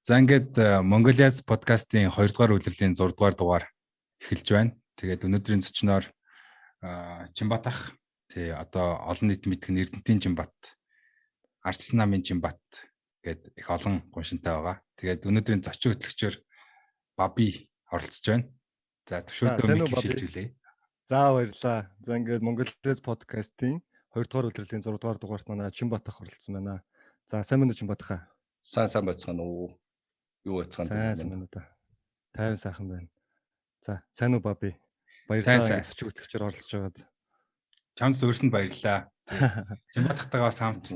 За ингээд Mongolians подкастын 2 дугаар үйлрлийн 6 дугаар дугаар эхэлж байна. Тэгээд өнөөдрийн зочноор Чимбат ах тий одоо олон нийт мэдэх Эрдэнтийн Чимбат, Арчсан намын Чимбат гээд их олон гуншинтай байгаа. Тэгээд өнөөдрийн зочин хөтлөгчөөр Баби оролцож байна. За төвшөлтөө микийг шилжүүлээ. За баярлалаа. За ингээд Mongolians подкастын 2 дугаар үйлрлийн 6 дугаар дугаарт манай Чимбат ах оролцсон байна. За сайн байна уу Чимбат ах? Сайн байцгаана уу? Юу байцгаана вэ? Сайн байна уу та? 50 сайхан байна. За сайн уу Баби? Баярлалаа гэж зочин хөтлөгчөөр оролцож байгаад. Чамд зөвөрсөнд баярлалаа. Чимбат ахтайгаас хамт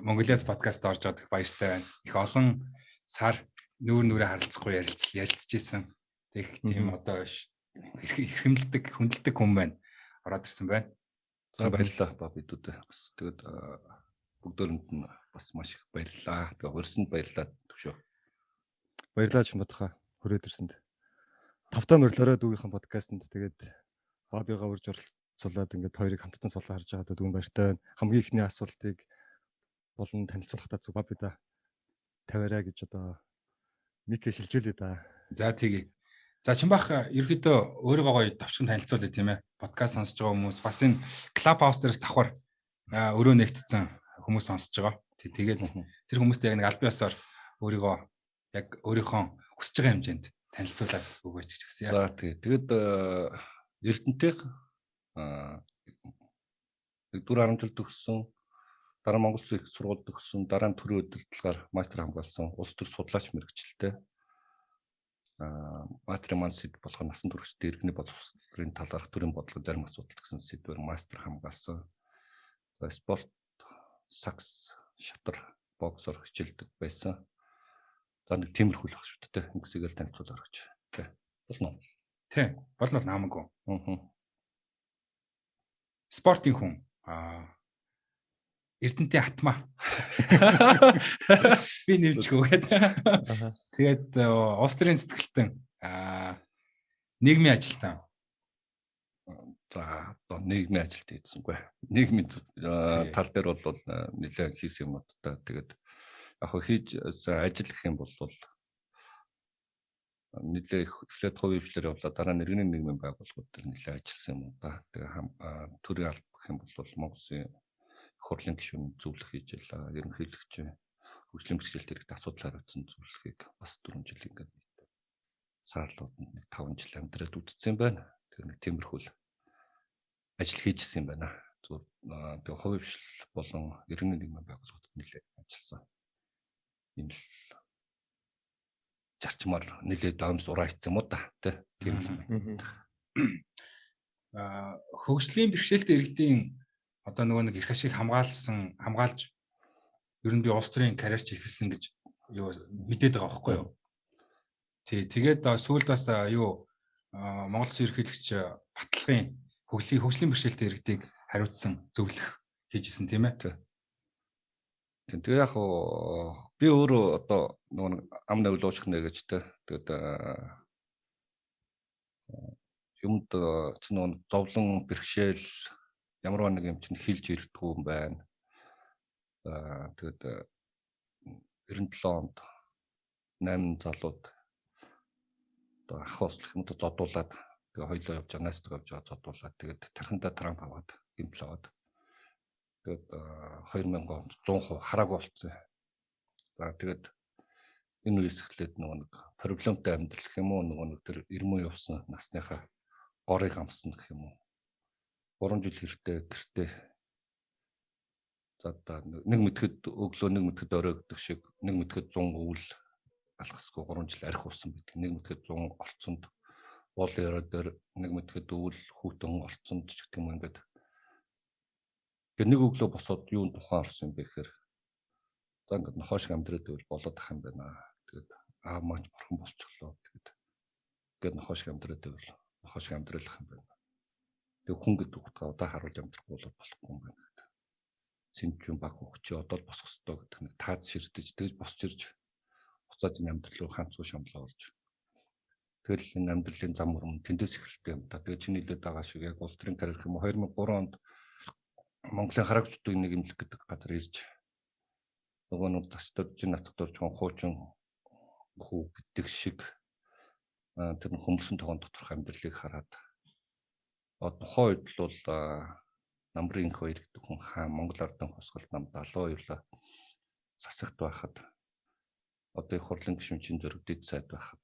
Mongolians подкаст орж байгаад баяртай байна. Их олон сар нүрээ харилцахгүй ярилцж ийсэн. Тэг тийм одоо хэрхэмлдэг, хүндэлдэг хүн байна. Ороод ирсэн байна. За баярлалаа Бабидүүд. Бас тэгээд бүгдөөрэнд нь бас маш их баярлалаа. Тэгээд өрсөнд баярлалаа төвшөө. Баярлалаа Чимбатха хүрээд ирсэнд. Тавтаа мөрлөөрөө дүүгийнхэн подкастэнд тэгээд Бабигаа урьж оролцуулаад ингээд хоёрыг хамтдан суулаа харж байгаад дүүн баяртай байна. Хамгийн ихний асуултыг болон танилцуулахдаа зүг Бабида тавиараа гэж одоо микээ шилжүүлээ да. За тэгье. За Чимбах ерөөдөө өөрийгөө гоё товчхон танилцуулъя тийм ээ. Подкаст сонсож байгаа хүмүүс бас энэ Clubhouse дээрээс давхар өрөө нэгтцэн хүмүүс сонсож байгаа. Тэгээд тэр хүмүүст яг нэг аль биесээр өөрийгөө яг өөрийнхөө хүсэж байгаа хэмжээнд танилцуулаад өгөөч гэж хэлсэн. За тэгээд Эрдэнтех 4 10 жил төгссөн. Дараа Монгол Улсын их сургуульд төгссөн. Дараа нь төрийн удирдлагаар мастер хамгаалсан. Улс төр судлаач мэргэжилтэй. Мастрын мансид болох насан туршид иргэний боловсролын талаарх төрийн бодлого зарим асуудал гэсэн сэдвээр мастер хамгаалсан. За спорт, сакс, шатар, боксор хичээлдэг байсан. За нэг тиймэрхүү л баг шүү дээ. Ингэсгээл танилцуулаад өгч. Тэ. Болно уу? Тэ. Болно намаагүй. Спортын хүн. Эрдэнтийн атма. Би нэмчихгүйгээд. Тэгээд улс төрийн сэтгэлтэн нийгмийн ажилтан. За одоо нийгмийн ажилт хийсэнгүй. Нийгмийн тал дээр бол нэлээд хийсэн юмудтай. Тэгээд яг хийж ажил гэх юм бол нэлээд эхлээд хувийн хвшлэр явлаа. Дараа нь иргэний нийгмийн байгууллагууд дээр нэлээд ажилласан юм да. Тэгээд төрийн алба гэх юм бол Монголын хурлын гишүүн зөвлөх хийж ялаа. Ерөнхийлөгч хөгжлийн бэрхшээлт хэрэгтэй асуудал хариуцсан зөвлөхийг бас 4 жил ингээд саарлууд нэг 5 жил амьдраад үтцсэн байна. Тэр нэг тиймэрхүү ажил хийжсэн юм байна. Зөв хувийн хвшил болон иргэний нийгмийн байгууллагууд нэлээд ажилласан. Ийм л зарчмаар нэлээд омс ураа хийсэн юм уу да. Тийм л. Хөгжлийн бэрхшээлтэй иргэдийн одоо нөгөө нэг эрх ашиг хамгаалж ер нь би улс төрийн карьерч эхэлсэн гэж юу мэдээд байгаа байхгүй юу. Тэгээд сүүлд бас Монгол Улсын ерөнхийлөгч баталгын хөгжлийн бэрхшээлтэй иргэдийг хариуцсан зөвлөх хийжсэн тийм ээ. Тэгээ яг би өөрөө одоо нөгөө ам навл уушх нэ гэж тэгээд юмд ч нөгөө зовлон бэрхшээл ямар нэг юм чинь хилж ирдэггүй юм байна. Тэгээд 97 онд 8 залууд одоо ах ослох юм одоо зодуулаад тэгээ хоёлоо явж байгаа настаг явж байгаа зодуулаад тэгээд тархиндаа Трамп аваад гимтэл аваад тэгээд 2000 онд 100% хараагүй болцсон. За тэгээд энэ үеэс эхлээд нөгөө нэг проблемтай амьдрал гэх юм уу нөгөө нэг тэр ирмэн явсан насныхаа горыг амсан гэх юм уу 3 жил гэртээ за нэг мэтгэд өглөө нэг мэтгэд орой гэдэг шиг нэг мэтгэд 100 өвөл алхасгүй 3 жил архи уусан байдаг. Нэг мэтгэд 100 орцонд уул яраа дээр нэг мэтгэд өвөл хүүтэн орцонд ч гэх юм ингээд нэг өглөө босоод юун тухайн орсон юм бэ гэхээр за ингээд нохоо шиг амьдраад байвал болоод ах юм байна. Тэгээд маань бурхан болчихлоо. Тэгээд нохоо шиг амьдраад байвал нохоо шиг амьдралах юм байна. Тэг хүн гэдэг утгаа удаа харуулж амьдрахгүй бол болохгүй юм байна гэдэг. Синчүүн баг хөгчөө одоо л босох ёстой гэдэг нэг таад ширтэж тэгж босч ирж буцаад энэ амьдрал руу ханцуу шамлаа орж. Тэгэл энэ амьдралын зам урам тэндээс эхэлдэг юм да. Тэгээ чиний хэлээд байгаа шиг яг улс төрийн карьер гэх юм 2003 онд Монголын хараагчдын нэг имлэг гэдэг газар ирж нөгөө нэг тасдод жин нацгад орж хуучин хүү гэдэг шиг тэр хөмөрсөн тогоон доторх амьдралыг хараад тухайн үед бол намрын их хоёр гэдэг хүн хаан Монгол Ардын хосголт нам 72-ла засагт байхад одоо их хурлын гишүүнчин зөрөг дэд сайд байхад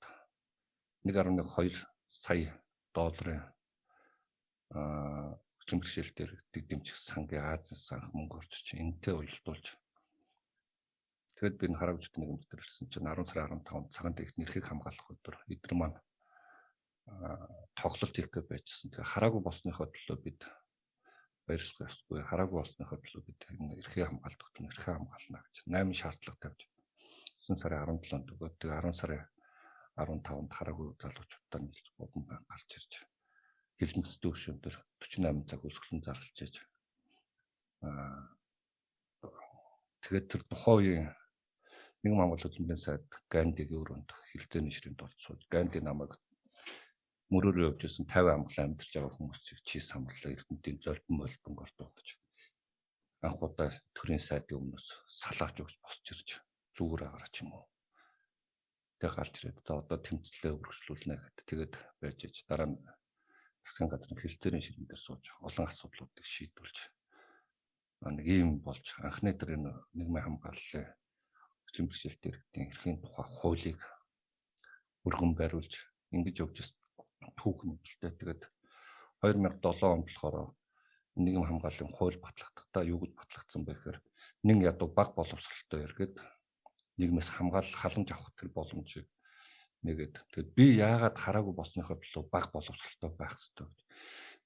1.2 сая долларын хөтөлбөр бэрхшээлээр дэмжих сангийн Азийн санх мөнгө орчиж энэтэй уялдуулж тэгэд би хараагчд нэг юм төрсэн чинь 10 сарын 15 цагаан дээгт нэрхийг хамгаалах өдөр эдгээр маань тоглолт хийх гэж байжсэн. Тэгээ хараагүй болсныхоо төлөө бид баярлах ёсгүй. Хараагүй болсныхоо төлөө бид энэ эрхээ хамгаалдаг юм эрхээ хамгаална гэж 8 шаардлага тавьж 9 сарын 17-нд өгөөд тэгээ 10 сарын 15-нд хараагүй залуучуудаа нийлж бодон банк гарч ирж гэлэнцтэй өшөөндөр 48 цаг өсгөлн зарлж ээж тэгээд тэр тухайн үеийн нэг Монгол хөдөлмөрийн сайд Гандигийн өрөөнд хилцээний ширээнд орж сууж Ганди намайг мөрөөрөө явж исэн 50 амглан амьдарч байгаа хүмүүсийг чийс хамглаа эрдэнтийн золбон молбон гортооч анх удаа төрийн сайдын өмнөөс салааж өгч босч ирж зүгээр агарч юм уу тэг гарч ирээд за одоо тэмцлээ өргөжлүүлнэ гэд тэгээд байж ээж дараа нь засгийн газрын хилцээний ширээн дээр сууж олон асуудлуудыг шийдвүүлж нэг юм болж анхны тэр энэ нийгмийн хамгааллын хөтөлбөр бэрхшээлтэй иргэдийн эрхийн тухай хуулийг өргөн бариулж ингэж явж түүхэн хэлтэй. Тэгээд 2007 онд болохоор нийгэм хамгааллын хууль батлагдахтаа юу гэж батлагдсан бэ гэхээр нэг ядуу бага боловсролтой иргэд нийгмээс халамж авах тэр боломжийг нэгэд. Тэгэд би яагаад хараагүй болсныхоо төлөө бага боловсролтой байх ёстой гэж.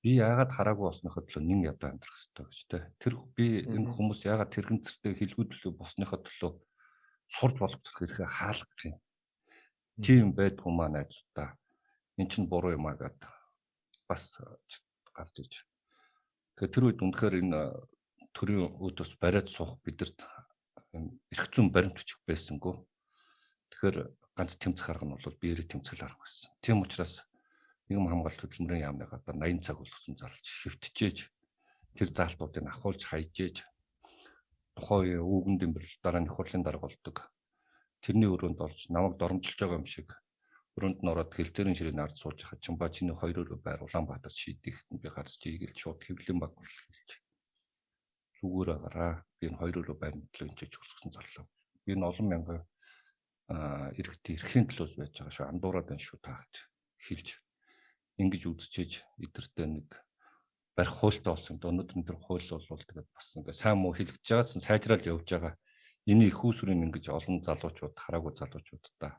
Би яагаад хараагүй болсныхоо төлөө нэг ядуу амьдрах ёстой гэж тэ. Тэр би энэ хүмүүс яагаад тэрэгцэртэй хэлгүүдлээ болсныхоо төлөө сурж боловсрох хэрэгтэй хаалга гэж юм. Тийм байдгүй маа найзуудаа. Эн чинь буруу юм аа гэд бас гарч иж. Тэгэхээр тэр үед үнэхээр энэ төрийн өөдөөс бариад суух бидэрт эрх зүйн баримт бичих байсангүй. Тэгэхээр ганц тэмцэх арга нь бол биеэрээ тэмцэл арга байсан. Тийм учраас нийгэм хамгаалалт хөдөлмөрийн яамны гадаа 80 цаг болгосон зарлж шивтжээж тэр заалтуудыг ахуулж хайжээж тухайн үеийн өвгөн дэмбэрл дараа нь их хурлын дарга болдог. Тэрний өрөөнд орж намайг доромжилж байгаа юм шиг өрөөнд нь ороод хилцээрийн ширээний ард сууж хахад Чамбачны 2 өрөө байр Улаанбаатар шийдэхэд би гарч ийгэл шууд хэвлэлийн баг хүрлж зүгээр агараа би энэ 2 өрөө байр мэтлээ энэ ч өсгсөн зарлаа. Би энэ олон мянган иргэдийн эрхийн төлөөс байж байгаа шүү андуураад байна шүү таагч хэлж ингэж үзчихэж эдэртээ нэг барих хуультай болсон. Өнөөдөр энэ хууль бол тэгээд бас ингээ сайн муу хэлэгдэж байгаас сайжраад явж байгаа. Энэ их усрын ингэж олон залуучууд хараагүй залуучуудаа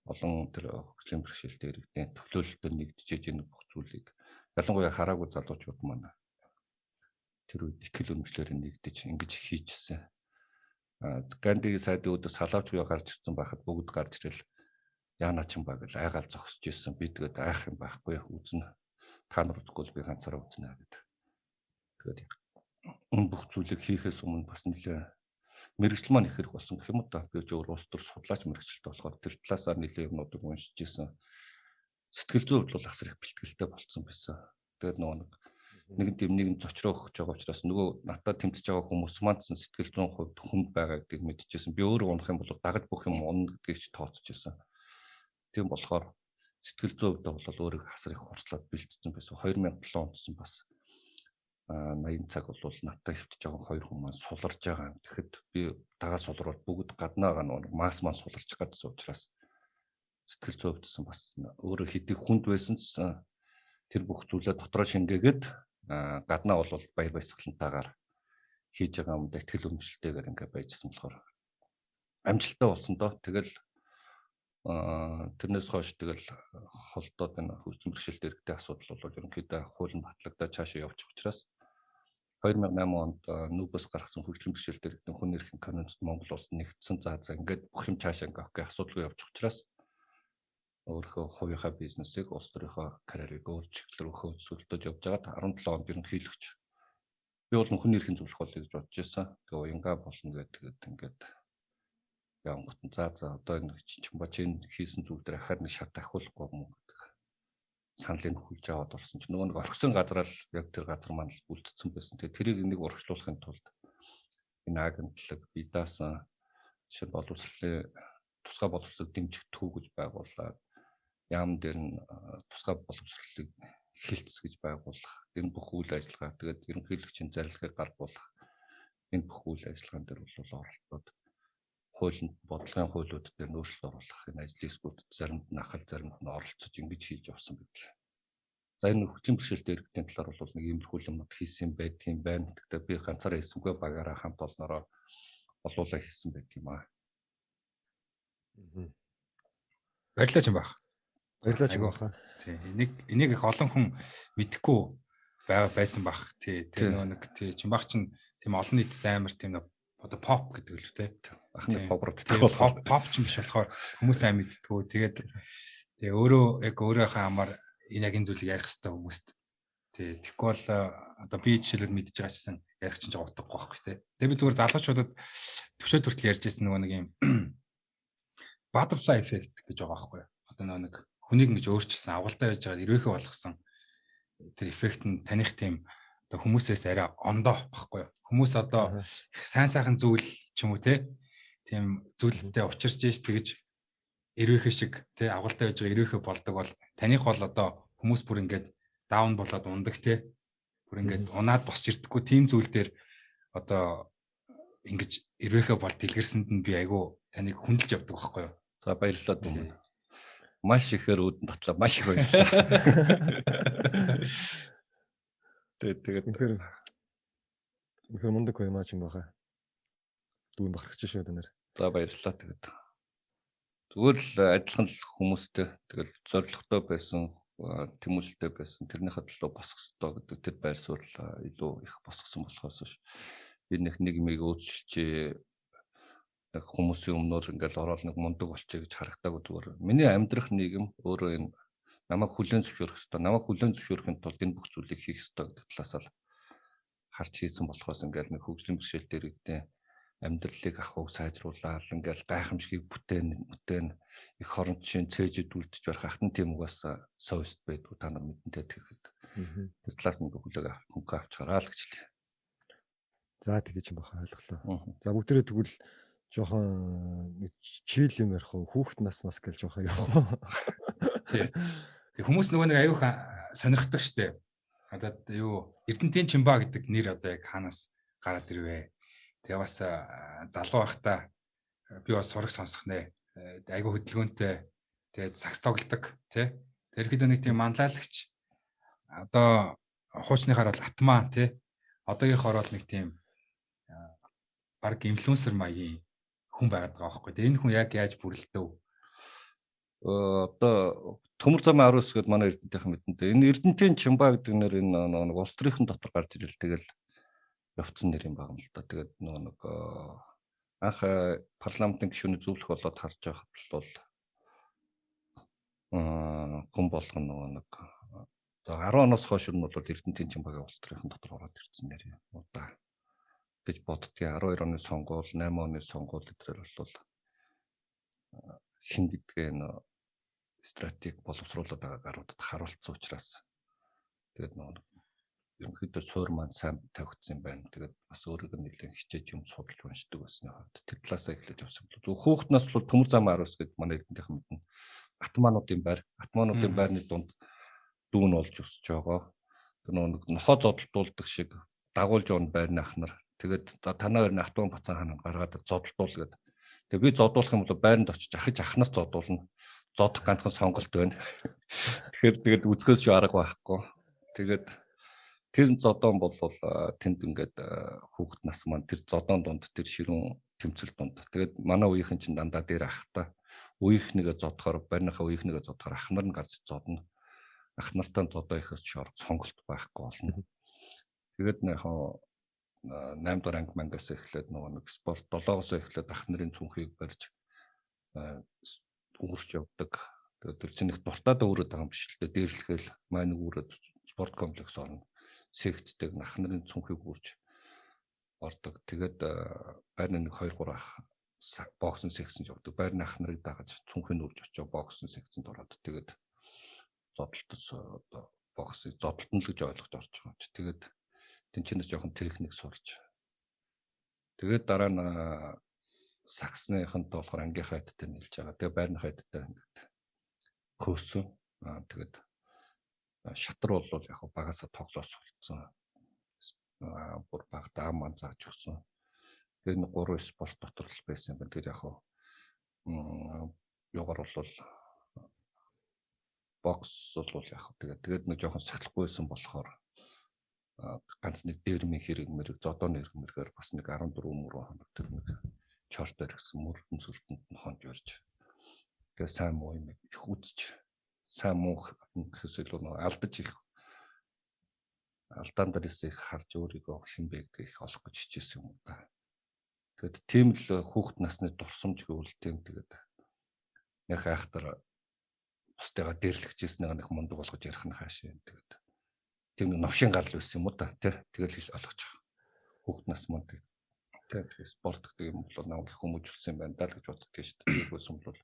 олон тэр хөтөлбөрийн бэрхшээлтэй иргэдийн төлөөлөлтөд нэгдчихэж энэ бүх зүйлийг ялангуяа хараагүй залуучууд маань тэр үед ихтгэл үнэмшлээр нэгдэж ингэж хийчихсэн. Гандигийн сайдын өдөр салаавч уу гарч ирсэн байхад бүгд гарч ирэл яана ч юм ба гэж айгаал зогсож ирсэн. Би тэгээд айх юм байхгүй үзнэ. Та нар үзгүй би ганцаараа үзнэ гэдэг. Тэгээд энэ бүх зүйлийг хийхээс өмнө бас нэлээ мэрэгжил маань их хэрэг болсон гэх юм уу та. Би ч өөр улс төр судлаач мэрэгчлээ болохоор тэр талаасаа нэлээ юмнуудыг уншиж ирсэн. Сэтгэл зүйн хувьд бол асар их бэлтгэлтэй болцсон байсан. Тэгээд нэг нь зочроо өгч байгаа учраас нөгөө надад тэмцэж байгаа хүмүүс маань сэтгэл зүйн хувьд хүнд байгаа гэдгийг мэдчихсэн. Би өөрөө унах юм бол дагаж бүх юм унна гэдгийг ч тооцчихсан. Тийм болохоор сэтгэл зүйн хувьд бол өөрөө асар их хурцлаад бэлдсэн байсан. 2007 онд бас 80 цаг бол надтай хөвтөж байгаа хоёр хүмүүс суларж байгаа. Тэгэхэд би дагаа сулруулаад бүгд гаднаагаа мас суларч гадсан учраас сэтгэл зүйн хувьдсан бас өөрөө хэдий хүнд байсан ч тэр бүх зүйлээ дотроо шингээгээд гаднаа бол баяр баясгалантайгаар хийж байгаа юм да ихтгэл үнэмшилтэйгээр ингээ байжсан болохоор амжилттай болсон доо. Тэгэл тэрнээс хойш тэгэл холдоод энэ хөтөлбөр бэрхшээлтэй иргэдийн асуудал бол ерөнхийдөө хуулийн батлагдаад цаашаа явчих учраас 2008 онд нүүбэс гаргасан хөтөлбөр бэрхшээлтэй иргэдийн хүн эрхийн конвенцэд Монгол улс нэгдсэн. За ингээд бүх юм цаашаа ингээ окей асуудалгүй явчих учраас өөрийнхөө хувийнхаа бизнесийг улс төрийнхөө карьерийг өөр чиглэлээр хөөцөлдөж явж байгаад 17 онд ерөнхийлөгч би бол хүн эрхийн зөвлөх болъё гэж бодож байсан. Тэгээ уянга болно гэдэг ингээд явангот за одоо энэ Чамбачны хийсэн зүйл дээр ахаад нэг шат ахиулахгүй юм гэдэг саналыг хүлж аваад орсон чинь нөгөө нэг орхисон газар л яг тэр газар маань л үлдсэн байсан. Тэгээ тэрийг нэг урагшлуулахын тулд энэ агентлаг би даасан жишээ боловсролын тусгай боловсролыг дэмжих төв гэж байгуулад яам дээр нь тусгай боловсролыг хилцс гэж байгуулах энэ бүх үйл ажиллагаа тэгээд ерөнхийлөгчийн зарилгыг гаргуулах энэ бүх үйл ажиллагаан дээр бол оролцоод хуулинд бодлогын хуулиуд дээр өөрчлөлт оруулах энэ ажлын хэсгүүд заримд нь ахал заримд нь оролцож ингэж хийж явсан гэдэг. За энэ хөгжлийн бэрхшээлтэй иргэдийн талаар бол нэг иймэрхүү юмнууд хийсэн байдгийн байна. Гэхдээ би ганцаараа хийсэнгүй багаараа хамт олноороо олуулаа хийсэн байдаг юм аа. Баярлалаа ч юм байна. Баярлалаа ч юм баха. Тий. Энийг их олон хүн мэдэхгүй байсан бах. Тий. Тэр нэг тий чимбах чинь тийм олон нийтэд амар тийм одоо pop гэдэг л үү те. Ахны pop-рууд pop ч юм биш болохоор хүмүүс сайн мэддэггүй. Тэгээд тэгээ өөрийнхөө амар энэ яг энэ зүйлийг ярих хэрэгтэй хүмүүст. Тий. Тэгэхгүй бол одоо би жишээлбэл мэдж байгаа чсэн ярих чинь жоо утгагүй байхгүй те. Тэгээ би зүгээр залуучуудад төвшөө төртөл ярьж байсан нөгөө нэг юм butterfly effect гэж байгаа байхгүй. Одоо нэг хүнийг ингэж өөрчилсөн агуултай байж байгаа ирвэхэ болгосон тэр эффект нь таних тийм одоо хүмүүсээс арай ондоо байхгүй. Хүмүүс одоо сайн сайхан зүйл ч юм уу те тийм зүйлтэй учирч ийж тэгж ирвэхэ шиг те агуултай байж байгаа ирвэхэ болдог бол таних бол одоо хүмүүс бүр ингээд даун болоод ундаг те бүр ингээд унаад босч ирдэггүй тийм зүйл дээр одоо ингэж ирвэхэ бол дэлгэрсэнд нь би айгүй таныг хүндэлж явдаг байхгүй юу. За баярлалаа дүн. Маш ихээр үүдэн татлаа маш их баярлалаа. Тэгээд үнэхээр мундаг юм аа ч юм баха. Дүүн бахархаж шүү дээ нэр. За баярлалаа тэгээд. Зүгээр л адилхан л хүмүүстэй тэгэл зоригтой байсан, тэмүүлэлтэй байсан. Тэрнийхээ төлөө босгох ёстой гэдэг тэр байр суурь илүү их босгосон болохоос биш. Би нэг мийг өөрчилчээ нэг хүмүүсийн өмнөр ингээл ороод нэг мундаг болчих гэж харагдаагүй зүгээр. Миний амьдрах нийгэм өөрөө энэ намайг хүлээн зөвшөөрөх ёстой. Намайг хүлээн зөвшөөрөхийн тулд энэ бүх зүйлийг хийх ёстой гэдэг талаас нь харж хийсэн болохоос ингээл нэг хөгжлийн бэрхшээлтэй иргэдийн амьдралыг ахуйг сайжруулаад ингээл гайхамшигыг бүтээн их хорон жишээ цээжэд үлдэж барах ахтан тийм угаас совест байдгүй та нар мэдэнтэй тэгэхэд. Тэр талаас нь хүлээг хөнгө авчгараа л гэж хэлээ. За тэгэж юм баха ойлголоо. За бүгдээрээ тэгвэл жоохон чийл юм ярих уу хүүхэд нас гэж жоохон явах уу. Тий. Тэг хүмүүс нөгөө нэг аюух сонирхдаг штеп. Одоо юу Эрдэнтийн Чимба гэдэг нэр одоо яг хаанаас гараад ирвэ. Тэгээ бас залуу байхдаа би бас сураг сонсох нэ. Аюу хөдөлгөөнтэй. Тэгээд сакс тоглодог тий. Тэрхэд нэг тийм манлайлагч одоо хуучныхаар бол атмаа тий. Одоогийнхоор бол нэг тийм баг инфлюенсер маягийн хүн байгаад байгаа байхгүй. Тэгээ энэ хүн яг яаж бүрлдэв? Одоо төмөр замын 19 гээд манай Эрдэнтийнхэн мэдэнтэй. Энэ Эрдэнтийн Чимба гэдэг нэр энэ нэг улс төрийн дотор гарч ирэл тэгэл явцсан нэр юм байна л да. Тэгээд нэг анх парламентын гишүүний зөвлөх болоод харж байхад бол хүн болгоно нэг за 10 оноос хойш нь бол Эрдэнтийн Чимбагийн улс төрийн дотор ороод ирсэн нэр юм удаа гэж боддгийн 12 оны сонгуул 8 оны сонгуул эдгээр бол хин гэдгээ стратеги боловсруулаад байгаа гаруудад харуулсан учраас тэгээд ерөнхийдөө суур маань сайн тавигдсан юм байна. Тэгээд бас өөрөөр нь нэлээд хичээж юм судалж уншдаг байсны хувьд тэр талаасаа эхлэж явсан. Зөв хүүхднаас бол төмөр замын 19 гэдэг манай Эрдэнтийнхэн мэднэ. Атмануудын байрны дунд дүүн олж өсөж байгаа. Тэр нэг нохоо зодтолдуулдаг шиг дагуулж явна байрны ахнар. Тэгээд за танаа байрны Атман Бацаан хаан гаргаад зодтолдуул гэдэг. Тэгээ би зодуулах юм бол байранд очиж ахиж ахнаас зодуулна. Зодох ганцхан сонголт байна. Тэгээд үзгээс ч арга байхгүй. Тэгээд тэр зодоон бол тэнд ингээд хүүхэд нас маань тэр зодоон дунд тэр ширүүн тэмцэл дунд. Тэгээд манай үеийнхэн чинь дандаа дээр ахта. Үеийнхнийгээ зодохоор байрныхаа үеийнхнийгээ зодохоор ахнар нь гарч зодно. Ахнартай зодоо ихээс шорог сонголт байхгүй болно. Тэгээд нөхөн 8 дугаар анги мангаас эхлээд нэг спорт 7-оос эхлээд ах нарын цүнхийг барьж үүрч явдаг. Тэгээд тэр чинь их дуртаад өөрөөд байгаа юм биш л дээ. Дээрлэхэл маань үүрээд спорт комплекс орно. Секцдэг ах нарын цүнхийг үүрч ордог. Тэгээд байрны 1 2 3 ах боксын секцэнд явдаг. Байрны ах нарыг дагаж цүнхийг үрж очиж боксын секцэнд ороод тэгээд зодтолтос одоо боксыг зодтолтно л гэж ойлгож орж байгаа юм чи. Тэгээд тэнцэнээс жоохон техник сурч. Тэгээд дараа нь саксныхын болохоор ангийнхаа хэдтэй нийлж байгаа. Тэгээ байрныхаа хэдтэй ингээд хөөсөн. Тэгээд шатар бол яг багасаа тоглоос сурцсан. Бүр багтаа маань зааж өгсөн. Тэгээд 3 спорт дотор л байсан юм байна. Тэгээд яг юугаар бол бокс бол яг тэгээд нэг жоохон сахилахгүйсэн болохоор ганц нэг дээрмийн хэрэг мэрэг зодооны хэрэг мэргээр бас нэг 14 мөрөө хоног тэр нэг чортоор гэсэн мөрдөн сүртэнд нь хонж барьж тэгээ сайн муу юм их үзэж сайн муу гэхээс илүү нэг алдаж их алдаан дээрээс их харж өөрийгөө хинбэ гэдгийг их олох гэж хичээсэн юм да. Тэгэд тийм л хүүхэд насны дурсамж гэвэл тийм тэгээд яг айхтар бусдыгаа дээрлэгчээснээ нэг мундаг болгож ярих нь хаашаа тэгээд тийм новшин гарал байсан юм уу та тий тэгэл ойлгож байгаа. Хүүхэд нас мөн тий спорт гэдэг юм бол намайг хүмүүжүүлсэн байна даа гэж боддгийг шүү дээ. Тэргүүлсэн бол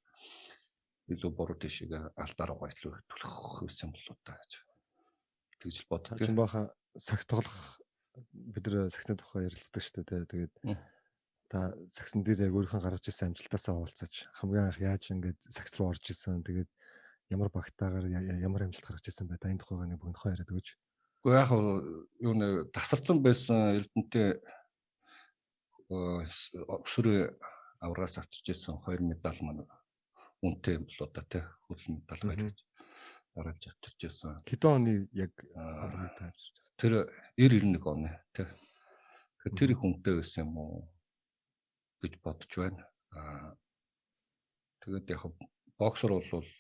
илүү буруу тийшээ алдаа руугаа илүү төлөх байсан болоо та гэж. Тэгж л боддог. Чинь баха сакс тоглох бид нэр саксны тухай ярилцдаг шүү дээ. Тэгээд та саксан дээр яг өөрийнхөө гаргаж ирсэн амжилтаасаа уулзаж хамгийн анх яаж ингэж сакс руу орж исэн тэгээд ямар багтаагаар ямар амжилт гаргаж ирсэн бай та энэ тухайгаа нэг богинохоо яриад өгөөч. Гэхдээ яг юу нэ тасарсан байсан Эрдэнэтэй өсвөрөө авраас авчирч ирсэн 2 медаль маань үнэтэй юм болоо да тий хөл медаль байж гаргаж авчирч ирсэн. Хэдэн оны яг аврагыг та авчирч ирсэн? Тэр 90-91 оны тий. Тэр их үнэтэй байсан юм уу гэж бодож байна. Тэгээд яг боксер бол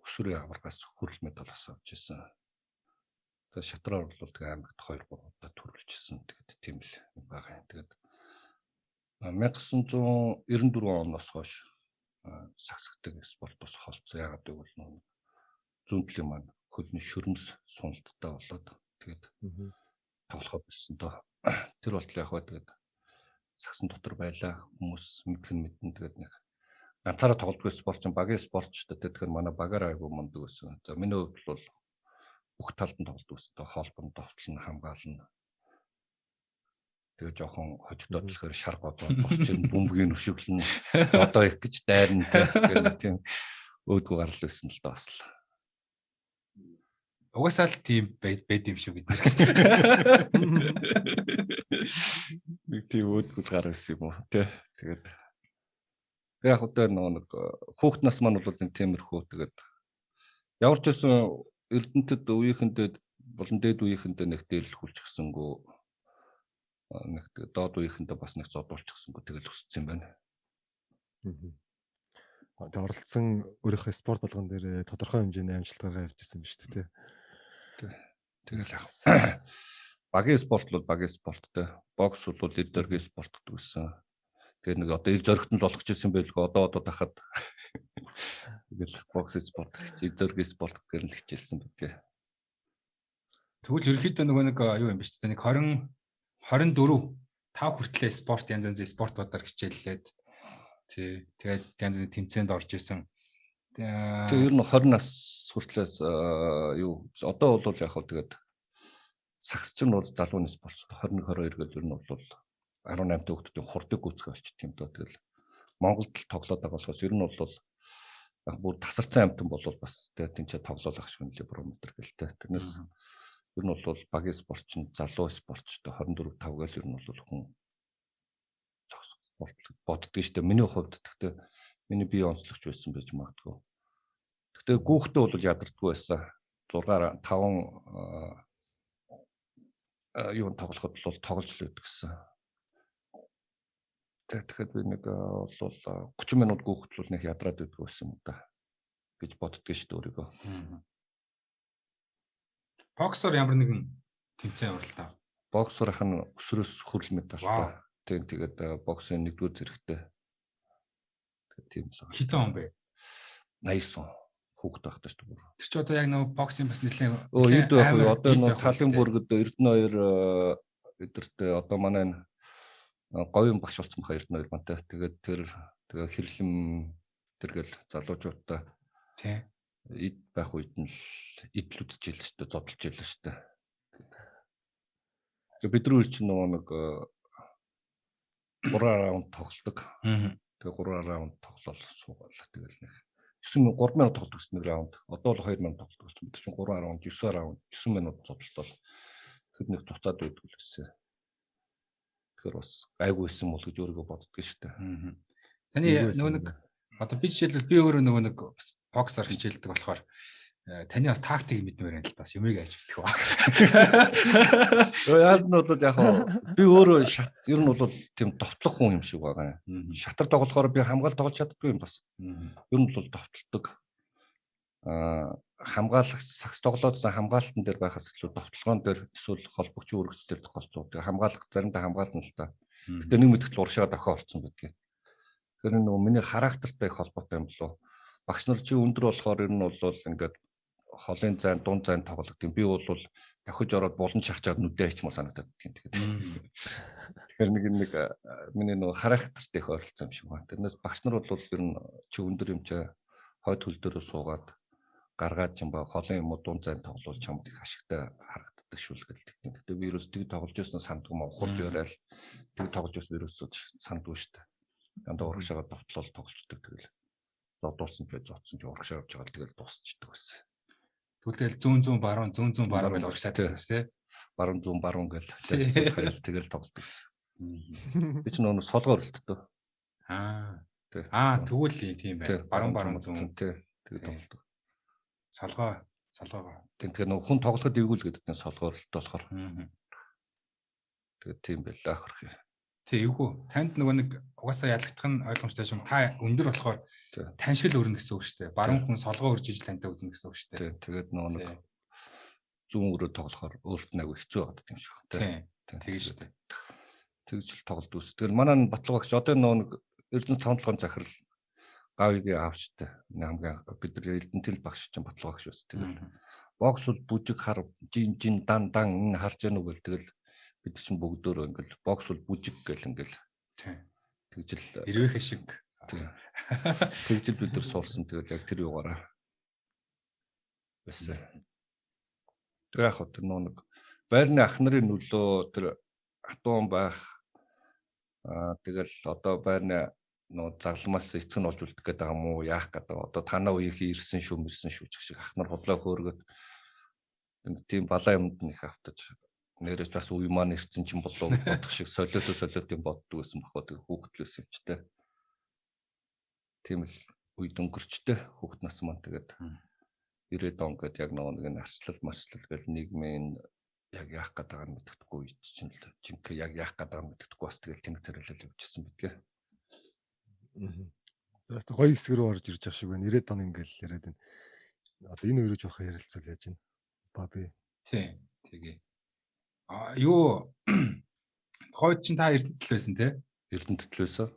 өсвөрийн аврагаас хүрэл медаль авч ирсэн. Тэгээд шатраар бол тэгээ аймагт 2-3 удаа төрүүлжсэн. Тэгээд тийм л байгаа юм. Тэгээд 1994 оноос хойш саксдаг спортоос холцсон. Яагаад гэвэл зүүнтлийн маань хөлний шөрмс суналттай болоод тэгээд тоглохоо болсон доо. Тэр болтол яг тэгээд саксан дотор байлаа хүмүүс мэдэн тэгээд нэг ганцаараа тоглодгүй спортч багийн спортчтой тэгэхээр манай багаар айгүй мундаг байсан. За миний хувьд бол бүх талд нь тоглодог байсан. Хоолбон товтлон хамгаална. Тэгээ жоохон хожигдоод болохоор шар годоод босч бөмбөгийн өшөглөн одоо их гэж дайрна гэх тийм өөдгөө гарал байсан л доо бас л. Угаасаа л тийм байд юм шүү бид нар. Нэг тийм өөдгөө гар байсан юм уу тий. Тэгээд яг одоо нэг хүүхэд нас маань бол нэг тиймэрхүү тэгээд ямар ч байсан Эрдэнэтэд үеийнхэндээ болон дээд үеийнхэндээ нэг дээрлэхүүлж гисэнгүү нэг доод үеийнхэндээ бас нэг зодуулж гисэнгүү тэгэл өссөн юм байна. Тэ оролцсон өөрийнхөө спорт болгон дээр тодорхой хэмжээний амжилт гаргаад авчихсан биз дээ. Тэгэл яг багийн спорт бол багийн спорттой. Бокс бол эр зоригийн спорт гэдэг үсэн. Тэгээ нэг одоо эр зоригтонд болгож ирсэн байлгүй одоо тахад тэгэл бокс спорт гэж эр зоригийн спорт гэхээр л хичээлсэн байдаг. Тэгвэл ерөөхдөө нөгөө нэг юу юм бэ шүү дээ. Нэг 24 5 хүртлээ спорт янз янзын спортуудаар хичээллээд тий тэгээд янз янзын тэмцээнд орж исэн. Тэгээ ер нь 20 нас хүртлээс юу одоо бол яг хөө тэгээд саксч нь бол залууны спорт 21 22 гэж ер нь бол 18 хүүхдүүдийн хурдаг гүйцэх болчихд юм доо. Тэгэл Монголд тоглоод байгаа болохоос ер нь бол яг бүр тасарсан амтан бол бас тэгээд тэнцээ тоглоулах шиг нэлээ барометр гэлтэй. Тэрнээс ер нь бол багийн спортч нь залуу спортчтой 24 5 гэл ер нь бол хүн спорт боддөг шүү дээ. Миний хувьд гэхдээ миний бие онцлогч байсан байж магадгүй. Гэхдээ гүүхтээ бол ядардгүй байсан. 6 5 юу тоглоход бол тоглож л байдаг гэсэн. Тэгэхээр би нэг бол 30 минут гүүхт бол нэг ядраад байдаг байсан юм да гэж боддөг шүү дээ өөрийгөө. Боксер ямар нэгэн тэмцээн оролдоо. Боксер ахын өсрөөс хүрэл медальтай. Тэгээд боксын 1-р зэрэгтэй. Тэгээд тийм л. Хитэн он бэ? 80 он хүүхэд байхдаа шүү дээ. Тэр чи одоо яг нөгөө боксын бас нэлээд эд байх уу? Одоо нөгөө талын бүргэд Эрдэнэ 2 эдэртэй одоо манай говийн багш болсон баха Эрдэнэ 2 мантай. Тэгээд тэгээ хэрлэм тэргээл залуучуудаа тий эд байх үед нь идэл үзчихэл шүү дээ, зодолж ийл шүү дээ. Тэгээд бид нар чинь нөгөө нэг 3 раунд тоглолдог. Тэгээ 3 раунд тоглол суугаад тэгэл нэг 9 3 минут тоглож гэсэн нэг раунд. Одоо бол 2 минут тоглож байна. Бид чинь 3 раунд, 9 раунд, 9 минут зодтолтол хэд нэг цуцаад байдаг л байсан. Тэгэхээр бас гайгүй байсан бол гэж өөрийгөө боддөг шүү дээ. Таны нөгөө нэг одоо би жишээлбэл би өөрөө нөгөө нэг боксер хичээлдэг болохоор таны бас тактик мэдмээр байна л тас юмыг ажиж битэх ба. Яг нь бол яг би өөрөө ер нь бол тийм довтлох хүн юм шиг байгаа. Шатар тоглохоор би хамгаалалт тоглож чаддгүй юм бас. Ер нь бол довтлдог. Хамгаалагч сакс тоглоодсан хамгаалтан дээр байхаас илүү довтлогоон дээр эсвэл холбогчийн өргөцтэй голцоо. Тэгээ хамгаалах заримдаа хамгаална л та. Гэтэ нэг мэдгэл уршаа дохио орсон гэдгийг. Тэгэхээр нөгөө миний характертай их холбоотой юм болов. Багш нар чи өндөр болохоор ер нь бол ингээд холын зайн, дунд зайн тоглох юм. Би бол давхиж ороод булан шахчаад нүдээ хичмээр санагдаад тийм. Тэгэхээр нэг миний нөгөө характертай их ойролцоо юм шиг байна. Тэрнээс багш нар бол ер нь чи өндөр юм чи хойд хөл дээрөө суугаад гаргаад юм ба холын юм уу дунд зайн тоглол чамд их ашигтай харагддаг шүү л гэдэг. Гэтэ би ерөөс тийг тоглож байсан сандгүй маа ухарч яриад тийг тоглож байсан ерөөсөө сандгүй шүү дээ. Дандаа урагшаагаа довтлол тоглолцдог тэгэл. Зодуулсан ч зодсон ч урагшаа явж байгаа тэгэл дуусчдаг байсан. Тэгвэл зүүн баруун гэж урагшаад байсан шүү дээ. Баруун гэл тэгэл тоглолдог. Би ч нөө солгоор өрөлтдөө. Тэгвэл тийм байна. Баруун зүүн тэгээ тоглолдог. Салгаа. Тэгэхээр нөө хүн тоглоход эвгүүл гэдэг нь солгоор өрөлт болохоор. Тэгээ тийм байлаа хөрх. Эвгүй. Танд нөгөө нэг угаасаа ялагдах нь ойлгомжтой юм. Та өндөр болохоор тань шиг л өрнө гэсэн үг шүү дээ. Баруун хүн солгоо өрж ижил тантай үзнэ гэсэн үг шүү дээ. Тэгээд нөгөө нэг зүүн өрөө тоглохоор өөрт нь аягүй хэцүү байдаг юм шиг байна. Тэгээ шүү дээ. Тэгж л тоглолт үүс. Тэгэл манай Батлаг багш одоо нөгөө нэг Эрдэнэс 5-7 захирал гавийг авчтай. Хамгийн бид нар Эрдэнэт багш чинь Батлаг багш ус. Тэгэл бокс бол бүжиг хар жин дан харж яах нүгэл тэгэл бид чинь бүгдөө ингээл бокс бол бүжиг гэл ингээл тэгжл ирвэх шиг тэгжл бид нар суурсан тэгэл яг тэр югаараа байсан. Тэр яг хот нэг байрны ах нарын нөлөө тэр хатуун байх тэгэл одоо байрны нөө загламаас эцэг нь олж үлдэх гэдэг юм уу яах гэдэг. Одоо танаа үеийнхээ ирсэн шүү шиг ах нар хотлоо хөөргөд тийм балаа юмд нэг автаж нэрэж бас үе маань ирсэн чинь болов бодох шиг солиото юм боддог байсан бохоо тэг хүүхдlээс юм ч тэ. Тийм л үед өнгөрчтэй хүүхд нас маань тэгээд 90-ад он гэдэг яг нэг арчлал гэл нийгмийн яг яах гэдэг нь мэддэхгүй үед чинь л жинхэнэ яг яах гэдэг нь мэддэхгүй бас тэгэл тэнэг царайлал явчихсан бидгээ. За гоё хэсэг рүү орж ирж байгаа шиг байна. 90-ад он ингээл яриад байна. Одоо энэ өөрөө жоохон ярилцвал яаж байна? Баби. Тэгээ. Юу хойд чинь та Эрдэнэт л байсан те? Эрдэнэт л байсан.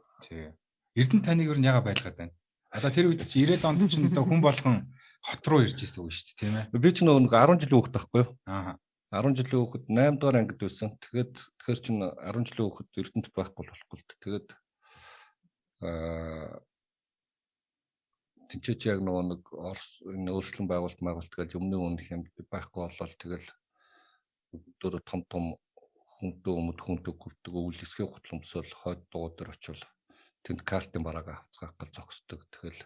Эрдэнэт таныг юу яга байлгаад байна. Одоо тэр үед чи 90-ад онд чинь одоо хүн болгон хот руу ирж исэн үг шүү дээ тийм ээ. Би ч нэг 10 жилийн хүүхэд байхгүй юу? 10 жилийн хүүхэд 8 дугаар ангид байсан. Тэгэхээр чинь 10 жилийн хүүхэд Эрдэнэт байхгүй болохгүй л. Тэгээд тэнцээч яг нэг Орос энэ өөрчлөн байгуулалт гэж өмнө үнэх юм байхгүй болол тэгэл дөр том хүнтэй хүнтэй хүрдэг үйл хэсгийн гутламсол хойд дуу дээр очивол тэнд картын барааг авцгаах гэж зогсдог. Тэгэл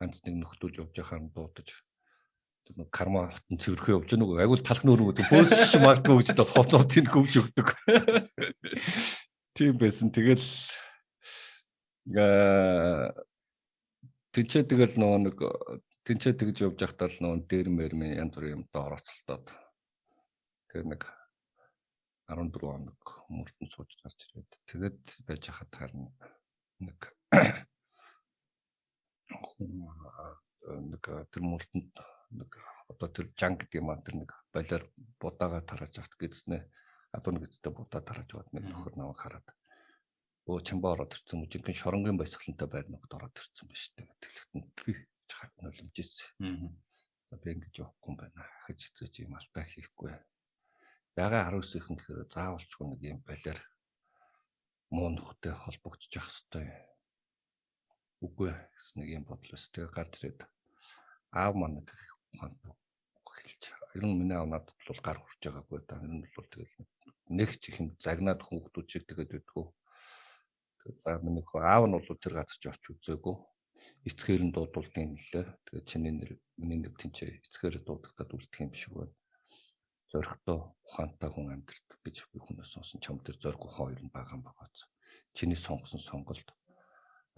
ганц нэг нөхдөл явж байхаар дуудаж тэр карма хотын цэвэрхээ явж байгаа нэг агуул талхны өрөнгөд бөөсч магадгүй гэж хувцсуудыг гөвж өгдөг. Тийм байсан. Тэгэл тэнцээ тэгэл нэг тэнцээ тэгж явж байхдаа л дээр мэрмийн янз бүрийн юмтай орооцолтоод тэр нэг 14 хоног мөрдөн сууж гарч ирээд тэгээд байж хахад харна нэг тэр мөрдөнд нэг одоо тэр жанг гэдэг юм тэр нэг балиар будаага тарааж авт гэснэ одоо нэг эцтэй будаа тарааж аваад нэг нөхөр наваа хараад өө чамбаа ороод ирсэн юм жинхэнэ шоронгийн баясгалантай байрнууд ороод ирсэн ба штэ гэтгэлтэнд би хатна нулимжсэн. За би ингэж явахгүй юм байна. Хаж хэцүү юм алтаа хийхгүй. Ягаа 19-ийнхэн тэгэхээр заавалчгүй нэг юм балиар муу нөхдөд холбогдож явах хэрэгтэй. Үгүй гэсэн нэг юм бодлоос тэгээ гарч ирээд аав маань ухаанд хэлж. Ер нь миний аав надад бол гар хурж байгаагүй. Ер нь бол тэгэл нэг ч их юм загнаад хүүхдүүд шиг тэгээд байдгүй. За миний хөө аав нь бол тэр газар ч орч үзээгүй. Эцгээр нь дуудуулдаг юм лээ. Тэгээд чиний нэр миний нэг тэнцээ эцгээр дуудагдаад үлдэх юм шиг байна. Зоригтой ухаантай хүн амьдрт гэж би хүнээс сонсон. Чам тэр зориг ухаан хоёр нь бага юм багаац. Чиний сонгосон сонголт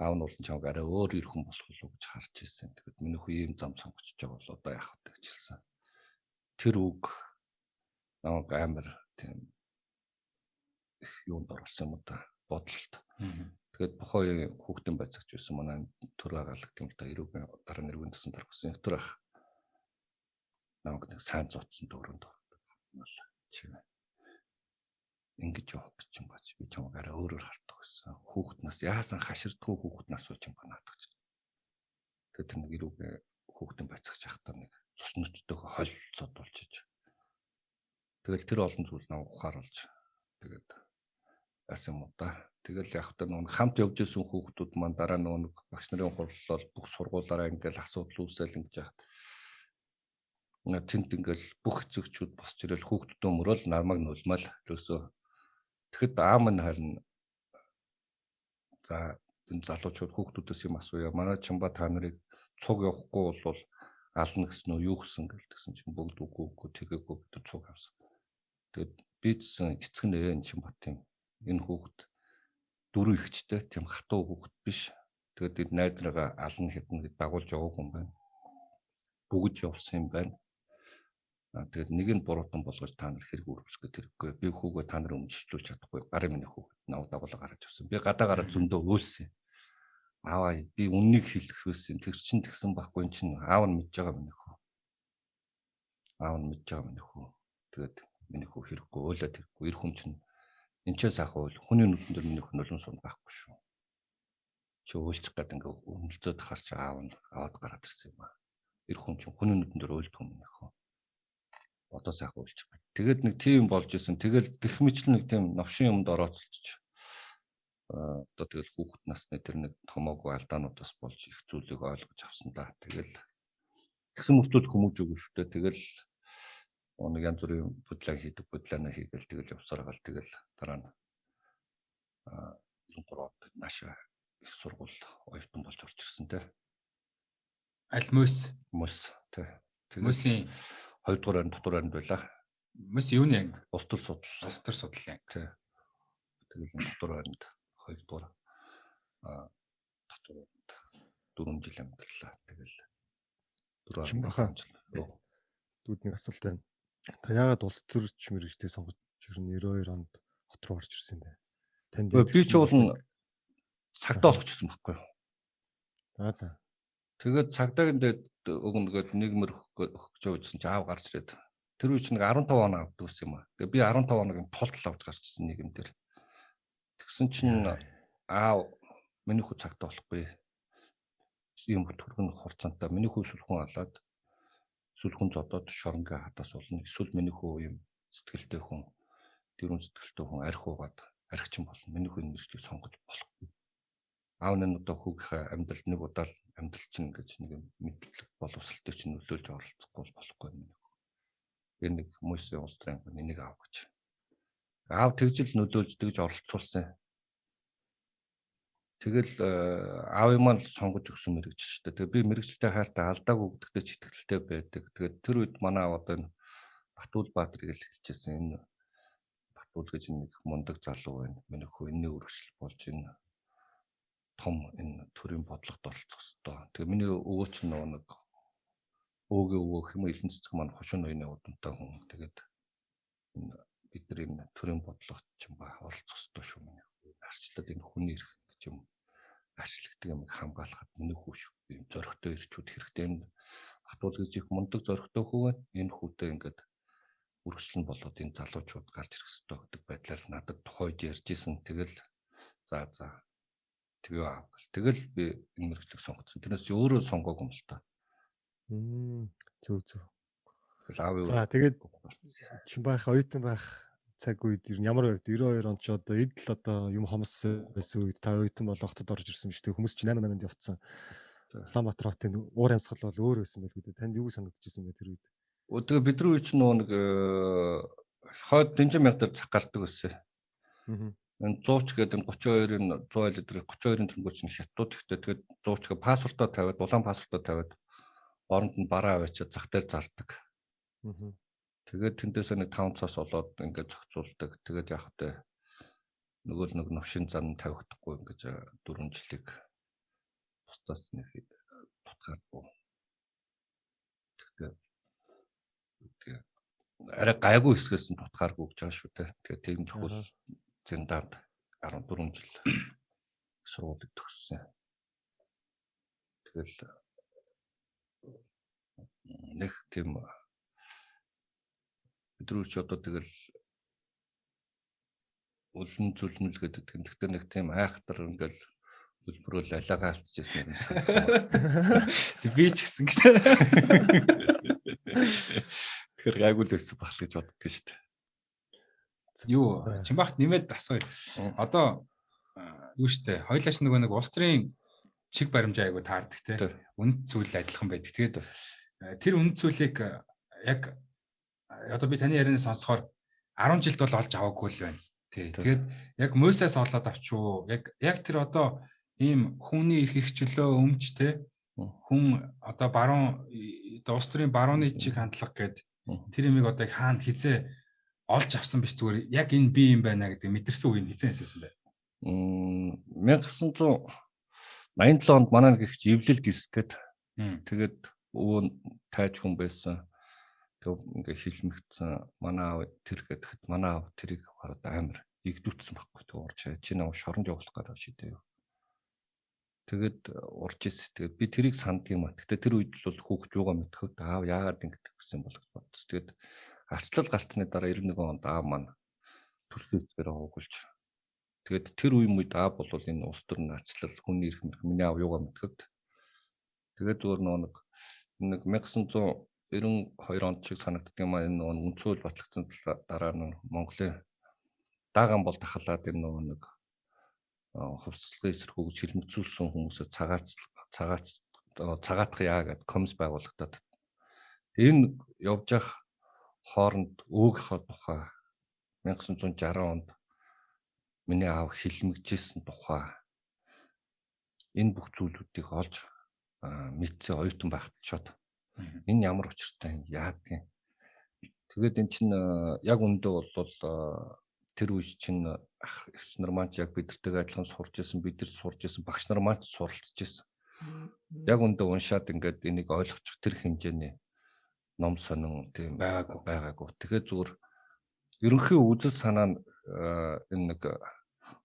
аав нь бол чамд арай өөр ир хүн болох уу гэж харж ирсэн. Тэгээд миний хүү ийм зам сонгоч байгаа бол одоо яах вэ гэж хэлсэн. Тэр үг намайг амар тийм юунд оруулсан юм да бодолт. Тэгээд бохоо хүүхдийн байцаагч байсан манай төр агаалт юм да эрүүгийн дараа нэрвэн төсөн дарахсан төр ах. Намайг нэг сайн зодсон дөрөнд ордог. Чи ингэж явах гэж юм бач би чамайг арай өөрөөр хартдаг гэсэн. Хүүхэд нас яасан хаширдгүй хүүхэд нас сууж юм банаадах гэж. Тэгээд тэр нэг эрүүгийн хүүхдийн байцаагч ахтаа нэг цуснычтойгоо холилцоод болчих. Тэгэл тэр олон зүйл намайг ухааруулж тэгээд яасан юм да. Тэгэл яг та нэг хамт явж исэн хүүхдүүд маань дараа нэг багш нарын хурлал бүх сургуулаараа ингээл асуудал үүсэл ингэж яах. Тэнт ингээл бүх эцэгчүүд босч ирэл хүүхдүүд өмөрөөл намайг нулмал өсөө. Тэгэхэд аам нь харин за энэ залуучууд хүүхдүүдээс юм асууя. Манай чамба та нарыг цуг явахгүй бол ална гэсэн үү юу гэсэн гэлдэгсэн чинь бүгд үгүй тэгээгүй бид цуг авсан. Тэгээд би зэн эцэг нь энэ чамбат юм. Энэ хүүхд дөрөв ихчтэй тийм хатуу хүүхд биш. Тэгээд найз нараа ална хитэн гэж дагуулж яваагүй юм байна. Бүгд явсан юм байна. Тэгээд нэг нь буруутан болгож та нар хэрэг үргэлжлэх хэрэггүй. Би хүүгээ та нар өмчлүүлж чадахгүй. Гарын миний хүүхэд навд дагуулга гаргаж авсан. Би гадаа гараад зөндөө өөлсөн. Ааваа би үннийг хэлэх байсан. Тэр чин тэгсэн байхгүй чин аав нь мэдж байгаа миний хүү. Аав нь мэдж байгаа миний хүү. Тэгээд миний хүү хэрэггүй өөлөөд хэрэггүй. Ир хүн чинь энэчээс ахвал хүний нүдэн дээр миний хүү нулимс сум байхгүй шүү. Чи өөлчих гээд ингээ өмөлцөд харч аав нь аваад гараад ирсэн юм аа. Ир хүн чинь хүний нүдэн дээр өөлдөг юм миний хүү. Одоо сайхан үлж байгаа. Тэгээд нэг тийм болж исэн. Тэгэл гэх мэтлэн нэг тийм новшин юмд орооцолж одоо тэгэл хүүхэд насны тэр нэг томоогүй алдаануудаас болж их зүйлийг ойлгож авсан да. Тэгэл тэгсэн мөртөд хүмүүж өгөө шүү дээ. Тэгэл нэг янз бүрийн бодлоо хийдэг, бодлооноо хийгээл тэгэл явсаар гал тэгэл дараа нь 93-д наашаа их сургууль оюутан болж орж ирсэн те. Аль мөс те. Мөсийн 2 дугаар дотор анд байла. Мөс юуны анги? Улс төр судал. Улс төр судлалын анги. Тий. Тэгэл дотор анд 2 дугаар дотор анд 4 жил амьдлаа. Тэгэл 4 жил. Дүүдний асуулт байна. Та яагаад улс төрч мэрэгчдийг сонгож ирнэ 92 онд хот руу орж ирсэн бэ? Танд би ч бол цагтаа олох гэсэн байхгүй юу? За. Тэгээд цагдаагийн дээд өгнөгөөд нийгмэр өгч явуулсан чи аав гарч ирээд тэр үе чинь нэг 15 он авдаг гэсэн юм аа. Тэгээд би 15 оногийн тултал авч гарч ирсэн нийгэмдэр. Тэгсэн чинь аав миний хүү цагтаа болохгүй. Юм төргөн хурцантаа миний хүү сүлхүүн алаад сүлхүүн зодоод шоронгийн хатаас болно. Эсвэл миний хүү юм сэтгэлтэй хүн, дөрвөн сэтгэлтэй хүн арх уугаад архичин болно. Миний хүү нэрчлийг сонгож болохгүй. Аав нь одоо хүүгийнхээ амьдралд нэг удаа амьдрал чинь гэж нэг мэдлэг боловсралтай чинь нөлөөлж оролцохгүй болохгүй юм. Энэ нэг хүмүүсийн улс төрийн нэг аав гэж. Аав тэгжил нөлөөлж тэгж оролцуулсан. Тэгэл аавын маань сонгож өгсөн мэрэгжил шүү дээ. Тэгээ би мэрэгжилтэй хайртай алдаагүй гэдэгт ч итгэлтэй байдаг. Тэгээд тэр үед манай аав одоо Батуул Баатрыг л хэлчихсэн. Энэ Батуул гэж нэг мундаг залуу байна. Миний хөө энэний үргэлжлэл болж энэ том энэ төрийн бодлогот оролцох ёстой. Тэгээ миний өвөө ч нэг өвөө хэм элен цэцэг маань хошин ноёны удамтай хүн. Тэгээд энэ бид нар энэ төрийн бодлогот ч юм ба оролцох ёстой шүү миний. Арчлаад энэ хүний эрх гэж юм арчлагдаг юм хамгаалахад миний хүү шүү. Ийм зоригтой ирчүүд хэрэгтэй. Энэ Батуул гэж их мундаг зоригтой хүү байна. Энэ хүүтэй ингээд үргэлжлэн болоод энэ залуучууд гарч ирэх ёстой гэдэг байдлаар надад тухайд ярьж исэн. Тэгэл за тэгээ аав. Тэгэл би энэ мэрэгчлэг сонгоцсон. Тэрнээс чи өөрөө сонгоогүй юм л та. Зөв. Тэгэл аав юу. За тэгээд чин байх, оюутан байх цаг үед ямар байв? 92 онд ч одоо эдл одоо юм хомс байсан үед та оюутан болоход орж ирсэн биш үү? Хүмүүс ч 88-нд явцсан. Улаанбаатар хотын уур амьсгал бол өөр байсан байлгүй дээ. Танд юу санагдчихсэн бэ тэр үед? Тэгээ бидний үе чинь нэг хойд Дэнжин мянга дээр цаг гардаг байсан. Энэ 100 ч гэдэг энэ 32-ын 100 айл дээр 32-ын төрөнгөч нь хятад ихтэй тэгээд 100 ч пассвортоо тавиад улаан пассвортоо тавиад оронд нь бараа аваачаад зах дээр зардаг. Тэгээд тэндээсээ нэг 5 цаас болоод ингээд зохицуулдаг. Тэгээд яах вэ? Нөгөө нэг новшин зан тавихдаггүй ингэж 4 жилиг бусдаас нэг тутгааргүй. Тэгээд арай гайгүй хэсгээс нь тутгааргүй гэж байгаа шүү дээ. Тэгээд тийм чухал зэндаанд 14 жил сургуулийг төгссөн. Тэгэл нэг тийм бидрүүч одоо тэгэл үлэн зүлмэл гэдэг. Тэгтээ нэг тийм айхтар ингээл хөлбөрөөл алиагаа алдчихсан юм санагдав. Тэг би ч гэсэн гэж. Тэгэхээр гайгүй л өссөн бахал гэж боддөг шүү дээ. Юу Чимбахт нэмээд асууя. Одоо юу штэ хоёлааш нэг улс төрийн чиг баримжаа айгу таардаг те. Үнэт зүйл адилхан байдаг. Тэгээд тэр үнэт зүйлийг яг одоо би таны ярианаас сонсохоор 10 жилд бол олж аваагүй л байна. Тий. Тэгээд яг мөсөөс олоод авчуу. Яг тэр одоо ийм хүний эрх хчлөө өмч те. Хүн одоо баруун улс төрийн барууны чиг хандлага гэдэг тэр юмыг одоо хаана хизээ олж авсан биш зүгээр яг энэ би юм байна гэдэг мэдэрсэн үеийн хизээ хэлсэн байна. 1987 онд манай нэг ихч эвлэл диск гээд тэгээд өвөө тайж хүн байсан. Тэг ингээ хилмигдсэн манай аав тэр гэхэд манай аав тэрийг хараад амар игдүүцсэн байхгүй. Тэг урч чи нэг шоронд явуулах гараа шидэв. Тэгээд урж ирсэн. Тэгээд би тэрийг сандгийм а. Гэтэ тэр үед л хүүхд юугаа мэдхөд аав яагаад ингэдэг гэсэн бол гэж бодсон. Тэгээд арчлал гартны дараа 91 онд аав маань төрсөн эцгээр хуугулж. Тэгээд тэр үе үед аав бол энэ улс төрийн арчлал хүний эрх миний аав юугаа мэдхөд. Тэгээд зөвөр нэг 1992 онд шиг санагддаг юм а. Энэ үнцүүл батлагдсан дараа нь Монголын дааган бол тахалаад энэ нэг хувьцлагын эсрэг гэж хилмигцүүлсэн хүмүүсээ цагаатах яа гэдэг комисс байгуулагдаад. Энэ явж явах хооронд өөгийнхөө тухай 1960 онд миний аав хилмигжсэн тухай энэ бүх зүйлүүдийг олж мэдсэн оюутан багтчаад энэ ямар учиртай яадгийн. Тэгээд эн чинь яг өндөө бол тэр үеч чинь ах эгч нар маань яг бидэртэйг адилхан сурч ирсэн, бид нар сурч ирсэн, багш нар маань суралцж ирсэн. Яг өндөө уншаад ингээд энийг ойлгочих тэр хэмжээний ном сонин тийм байгаагүй. Тэгэхээр зүгээр ерөнхий үзэл санаа нь энэ нэг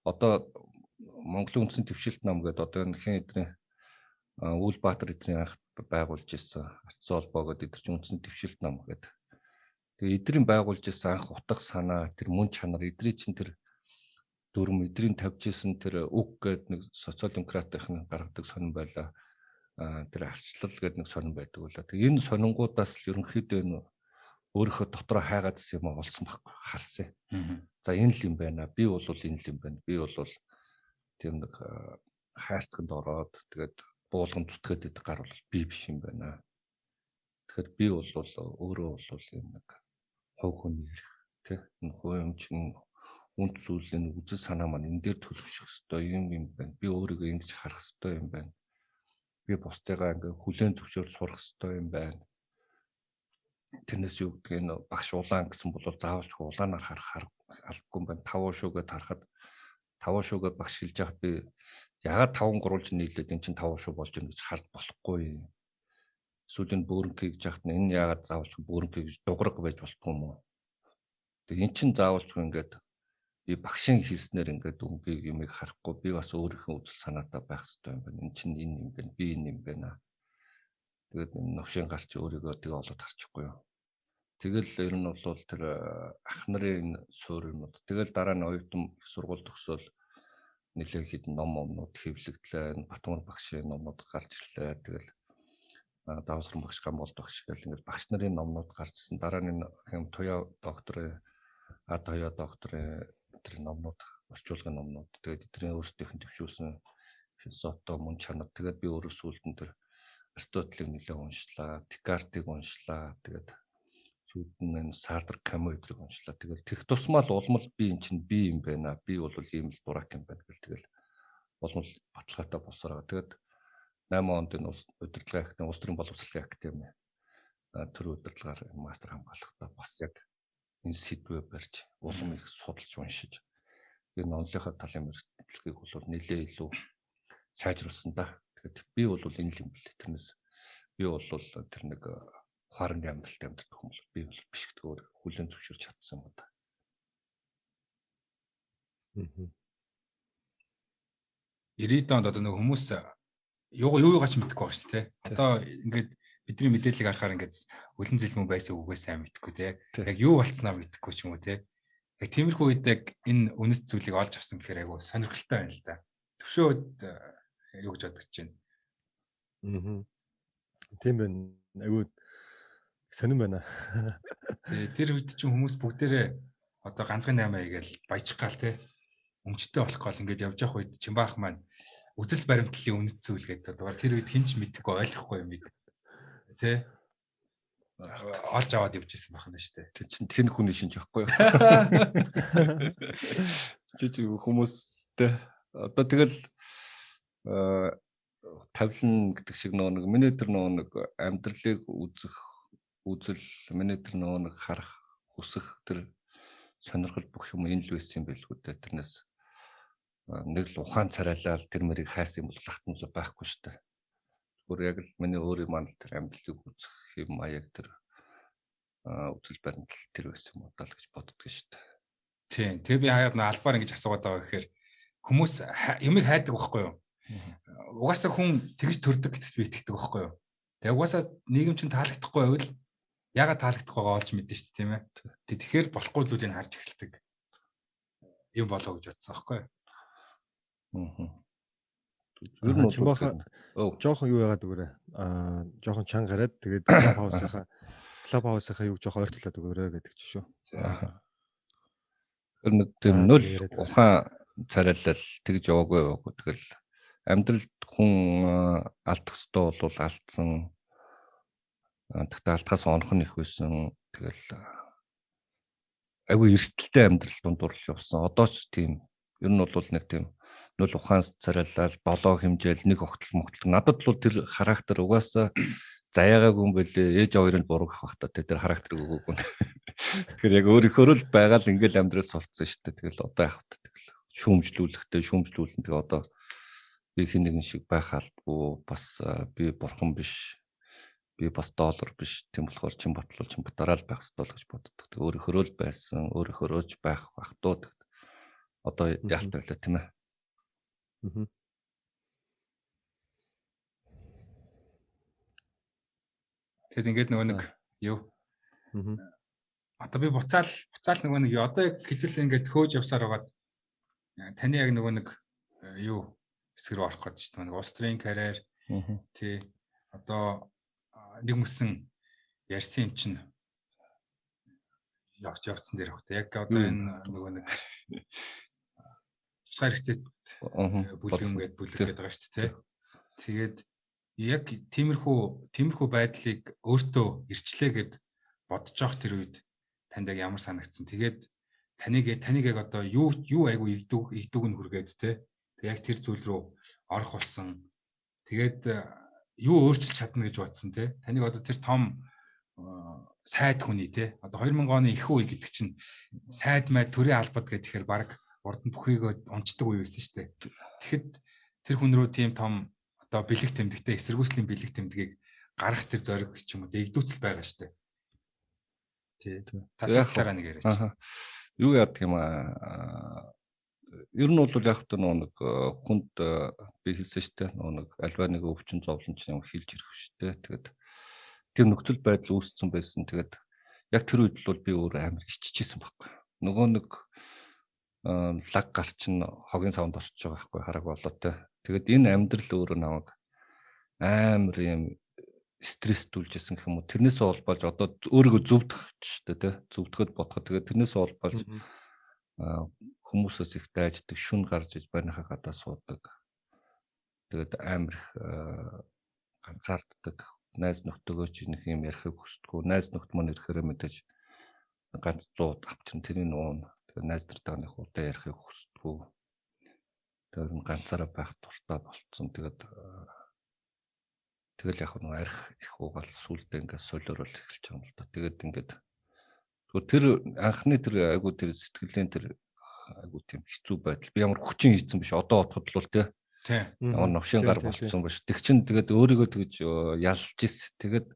одоо Монголын үндсэн төвшилт нам гэдэг одоо энэ хэн эдрийн Үлбаатар эдрийн анх байгуулж ирсэн Арц холбоо гэдэг эдгээр чинь үндсэн төвшилт нам гэдэг. Тэгээ эдрийн байгуулж ирсэн анх утга санаа тэр мөн чанар эдрийн чинь тэр дүрм эдрийн тавьж ирсэн тэр үг гэдэг нэг социал-демократын гаргадаг сонин байлаа. Тэр арчлал гэдэг нэг сонин байдаг байлаа. Тэгээ энэ сонингуудаас л ерөнхийдөө энэ өөрийнхөө дотроо хайгаад ирсэн юм олсон байхгүй харсан. За энэ л юм байна. Би бол энэ л юм байна. Би бол тийм нэг хайрцагт ороод тэгээд буулган зүтгээд идэх гар бол би биш юм байна. Тэгэхээр би бол өөрөө бол юм нэг хувь хүний эрх тий энэ хувь юм чинь үнд зүйлийн үзэл санаа маань энэ дээр төлөвшөх ёстой юм байна. Би өөрийгөө ингэж харах ёстой юм байна. Би бусдыгаа ингээ хүлээн зөвшөөр сурах ёстой юм байна. Тэрнээс юу гэдэг нь багш улаан гэсэн бол заавалч улаанаар харах албагүй юм байна. Тавуу шүүгээд харахад тавуу шүүгээ багш хэлж яхад би ягаад 5 гурвалж нийлээд эн чинь тавуу шүү болж байна гэж харж болохгүй. Эсвэл энэ бөөрөнкий гэж яхад энэ ягаад заавалч бөөрөнкий гэж дуграг байж болохгүй юм уу? Тэгээ эн чинь заавалч ингээд би багшийн хэлснээр ингээд би юмыг харахгүй би бас өөрийнхөө үзэл санаатай байх хэрэгтэй юм байна. Эн чинь энэ юм байна. Би энэ юм байна. Тэгээд энэ новшин гарч өөрийгөө тэгээ олоод харчихгүй юу. Тэгэл ер нь бол тэр ах нарын суурьнууд тэгэл дараа нь оюутан их сургууль төгсөөл нэлээд хэд ном хэвлэгдлээ. Батмар багшийн номнууд гарч ирлээ. Тэгэл давсран багш гамбол багш гэл ингээд багш нарын номнууд гарч ирсэн. Дараа нь юм туяа докторын тоё докторын тэр номнууд орчуулгын номнууд тэгээд эдгээр өөрсдийнх нь төвшүүлсэн философи мөн чанар тэгээд би өөрөөс үлдэн тэр Аристотелийг нэлээд уншлаа, Декартыг уншлаа. Тэгээд сүүлд нь Сартр Камю өдрийг уншлаа. Тэгэл тех тусмал улмал би эн чинь би юм байна. Би бол ийм л дурак юм байна гэл тэгэл улмал баталгаатай босороо. Тэгэд 8 онд энэ удирдлагын акт, улс төрийн боловсролын академи төр удирдлагаар мастер хамгаалахдаа бас яг энэ сэдвээ барьж улам их судалж уншиж энэ онлынхаа талын мэргэжлэгийг бол нэлээ илүү сайжруулсан да. Тэгэд би бол энэ л юм бэл. Тэрнээс би бол тэр нэг ухаанны амьдралд амьдардаг хүмүүс би бол биш гэдгээр хүлэн зөвшөөрч чадсан юм да. 90-д онд одоо нэг хүмүүс юугаач мэдэхгүй байгаа шүү дээ. Одоо ингээд бидний мэдээллийг харахаар ингээд өлөн зэлмэн байсан үгээс сайн мэдэхгүй те. Яг юу болцсноо мэдэхгүй ч юм уу те. Яг тиймэрхүү үед яг энэ үнэт зүйлийг олж авсан гэхээр айгу сонирхолтой байна л да. Төвшөөд юу гэж бодож байна. Тийм байна. Айгу сонирн байна. Тэр үед чинь хүмүүс бүгдээрээ одоо ганцхан 8 аягаал баяжих гал те. Өмчтэй болох гол ингээд явж явах үед Чимбаах маань үзэл баримтлалын үнэт зүйл гэдэг. Дугаар тэр үед хинч мэдэхгүй ойлгохгүй юм ийм. Тэ? Олж аваад явж исэн байх нь шүү дээ. Тэр чинь тэр хүний шинж байхгүй юу? Чи хүмүүстэй одоо тэгэл тавилан гэдэг шиг нэг миний тэр нэг амьдралыг үзэх үзэл миний тэр нэг харах хүсэх тэр сонирхол бүх юм энэ л байсан юм байлгүй дээ. Тэрнээс нэг л ухаан царайлал тэр мэрийг хайсан юм бол лахтмал байхгүй шүү дээ. Зүгээр яг л миний өөрийн мандал тэр амьдралыг үзэх юм аяг тэр үзэл баримтлал тэр байсан юм уу даа гэж боддог шүү дээ. Тийм. Тэгээ би хаяад албаар ингэж асуугаад байгаа гэхээр хүмүүс юмыг хайдаг байхгүй юу? Угаасаа хүн тэгж төрдөг гэдэгт би итгэдэг байхгүй юу? Тэгээ угаасаа нийгэм чинь таалагдахгүй байвал ягаад таалагдах байгаа олж мэдэн шүү дээ тийм ээ. Тэгэхээр болохгүй зүйлийг харж эхэлдэг юм болоо гэж бодсон байхгүй юу? Ер нь Чимбаха жоохон юу яагаад өгөөрэй. Жоохон чанга гараад тэгээд клабхаусынхаа юг жоохон ойртуулаад өгөөрэй гэдэг ч шүү. Тэр нэг тийм нөл ухаан царайлал тэгж яваагүй. Тэгэл амьдралд хүн алдах ёстой бол алдсан. Тэгтээ алдахаас онох нь их байсан. Тэгэл айгүй эрсдэлтэй амьдрал дундуурлж явсан. Одоо ч тийм ер нь бол нэг тийм нөл ухаан царайлал долоо хэмжээл нэг огтл могтл. Надад бол тэр характер угаасаа заяагаагүй юм байлээ. Ээж хоёрын буруу гэх бахта тэр характерыг өгөөгүй. Тэгэхээр яг өөрийнхөө л байгаа л ингээл амьдрал сурцсан шүү дээ. Тэгэл одоо яхавт тэгэл шүүмжлүүлэн тэгээ одоо би хин нэгэн шиг байх албагүй бас би бурхан биш. Би бас доллар биш. Тийм болохоор Чимбатараа л байх ёстой л гэж боддог. Өөрийнхөө л байсан, өөрийнхөө ч байх бахтуу. Одоо яалтай байлаа тийм ээ. Тэгэд ингээд нөгөө нэг юу? Одоо би буцаал нөгөө нэг одоо яг хэдүүл ингээд хөөж явсаар байгаад таны яг нөгөө нэг юу хэсэг рүү орох гэдэг чинь нөгөө улс төрийн карьер тий одоо нэг мөсөн ярьсан юм чинь явцсан дээр багт яг одоо энэ нөгөө нэг тусгаар хэцээ бүлэм гэдэг бүлэг гэдэг байгаа шүү дээ. Тэгээд яг тиймэрхүү байдлыг өөртөө ирчлээ гэд бодож явах тэр үед танд яг ямар санагдсан. Тэгээд таныг яг одоо юу айгу игдүүг нь хүргээд те. Тэг яг тэр зүйл рүү орох болсон. Тэгээд юу өөрчилж чадна гэж бодсон те. Таныг одоо тэр том сайд хүний те. Одоо 2000 оны их үе гэдэг чинь сайд май төрийн албад гэхээр баг урд нь бүхийгөө унцдаг үе байсан шүү дээ. Тэгэхэд тэр хүн рүү тийм том одоо бэлэг тэмдэгтэй эсэргүүцлийн бэлэг тэмдгийг гарах тэр зориг ч юм уу дэгдүүцэл байгаа шүү дээ. Тий. Татгалаараа нэг яриач. Юу яадаг юм аа. Ер нь бол яг та нэг хүнд би хэлсэн шүү дээ. Нэг альва нэг өвчин зовлон ч юм хэлж ирэх шүү дээ. Тэгээд тэр нөхцөл байдал үүссэн байсан. Тэгээд яг тэр үед бол би өөр амар иччихсэн байхгүй. Нөгөө нэг лаг гарч н хогийн савнд орчиж байгаа байхгүй хараг болоо те. Тэгээд энэ амьдрал өөрөө намайг амар юм стресстүүлжсэн гэх юм уу. Тэрнээсээ олболж одоо өөрийгөө зөвдгөх шүү дээ те. Зөвдгөхөд бодоход тэгээд тэрнээсээ олболж хүмүүсээс их дайждаг, шүн гарч иж байрныхаа гадаа суудаг. Тэгээд амар их ганцаарддаг. найз нөхдөөгөө ч нэг юм ярихыг хүсдэггүй. Найз нөхд маань ирэхээр мэдээж ганц 100 авчин тэрийг нуун. Тэгээ найз нартайгаа нэг удаа ярихыг хүсдэггүй. Тэр ганцаараа байх дуртай болцсон. Тэгэл яг нэг арх их уугаал сүулдэ ингээд солиорол эхэлж байгаа юм л да. Тэгээд ингээд тэр анхны тэр айгуу тэр сэтгэлийн тэр айгуу тийм хэцүү байдал. Би ямар хүчин хийсэн биш. Одоо бодоход л тий. Ямар новшин гар болцсон биш. Тэг чин тэгээд өөрийгөө тэгж ялж ирсэн. Тэгээд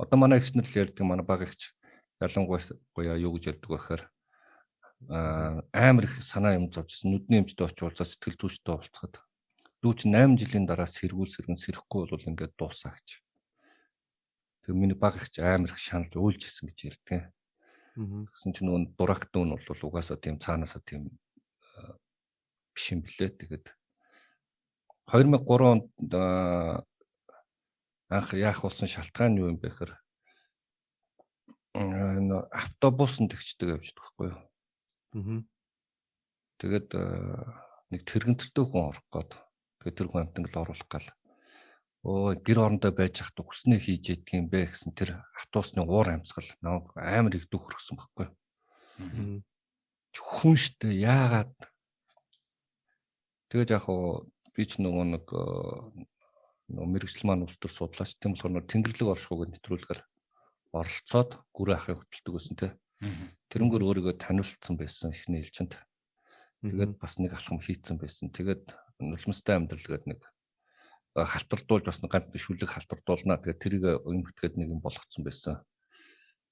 одоо манай ихчнэр л ярьдаг, манай баг ихч ялангуяа юу гэж ярьдаг байхээр амар их санаа юм зовжсэн. Нүдний эмчтэй очиулзаа сэтгэл зүйчтэй болцоход. Дүү чи 8 жилийн дараа сэрэхгүй бол ингээд дуусаа гэж. Тэг миний баг ихч амар их шаналж уйлж исэн гэж ярьдаг. Тэгсэн чинь нөгөө дурагт нь бол угаасаа тийм цаанаасаа тийм биш юм блэ. Тэгээд 2003 онд анх яах болсон шалтгаан юу юм бэ гэхээр автобусанд тэгчдэг явждаг байхгүй юу. Тэгээд нэг тэрэгэнтертэй хүн орох гээд тэгээд тэр хүн амтан л оруулах гал гэр орондоо байж хат үгснээ хийж ядг юм бэ гэсэн тэр автобусны уур амьсгал намайг амар их дүүхэрсэн байхгүй юу. Хүн штэ яагаад тэгээд яг би ч нөгөө нэг мэрэгжил маань устдас судлаач тийм болохоор тэнгэрлэг оршихуйг нэвтрүүлгээр оролцоод гүрээ ахыг хөтэлдэг байсан те. Тэрнгөр өөрийгөө таниулсан байсан ихний элчэнд. Тэгээд бас нэг алхам хийцэн байсан. Тэгээд нулимстай амьдрал гэдэг нэг халтардуулж бас ганц нэг шүлэг халтардуулнаа. Тэгээд тэрийг өмгтгээд нэг юм болгоцсон байсан.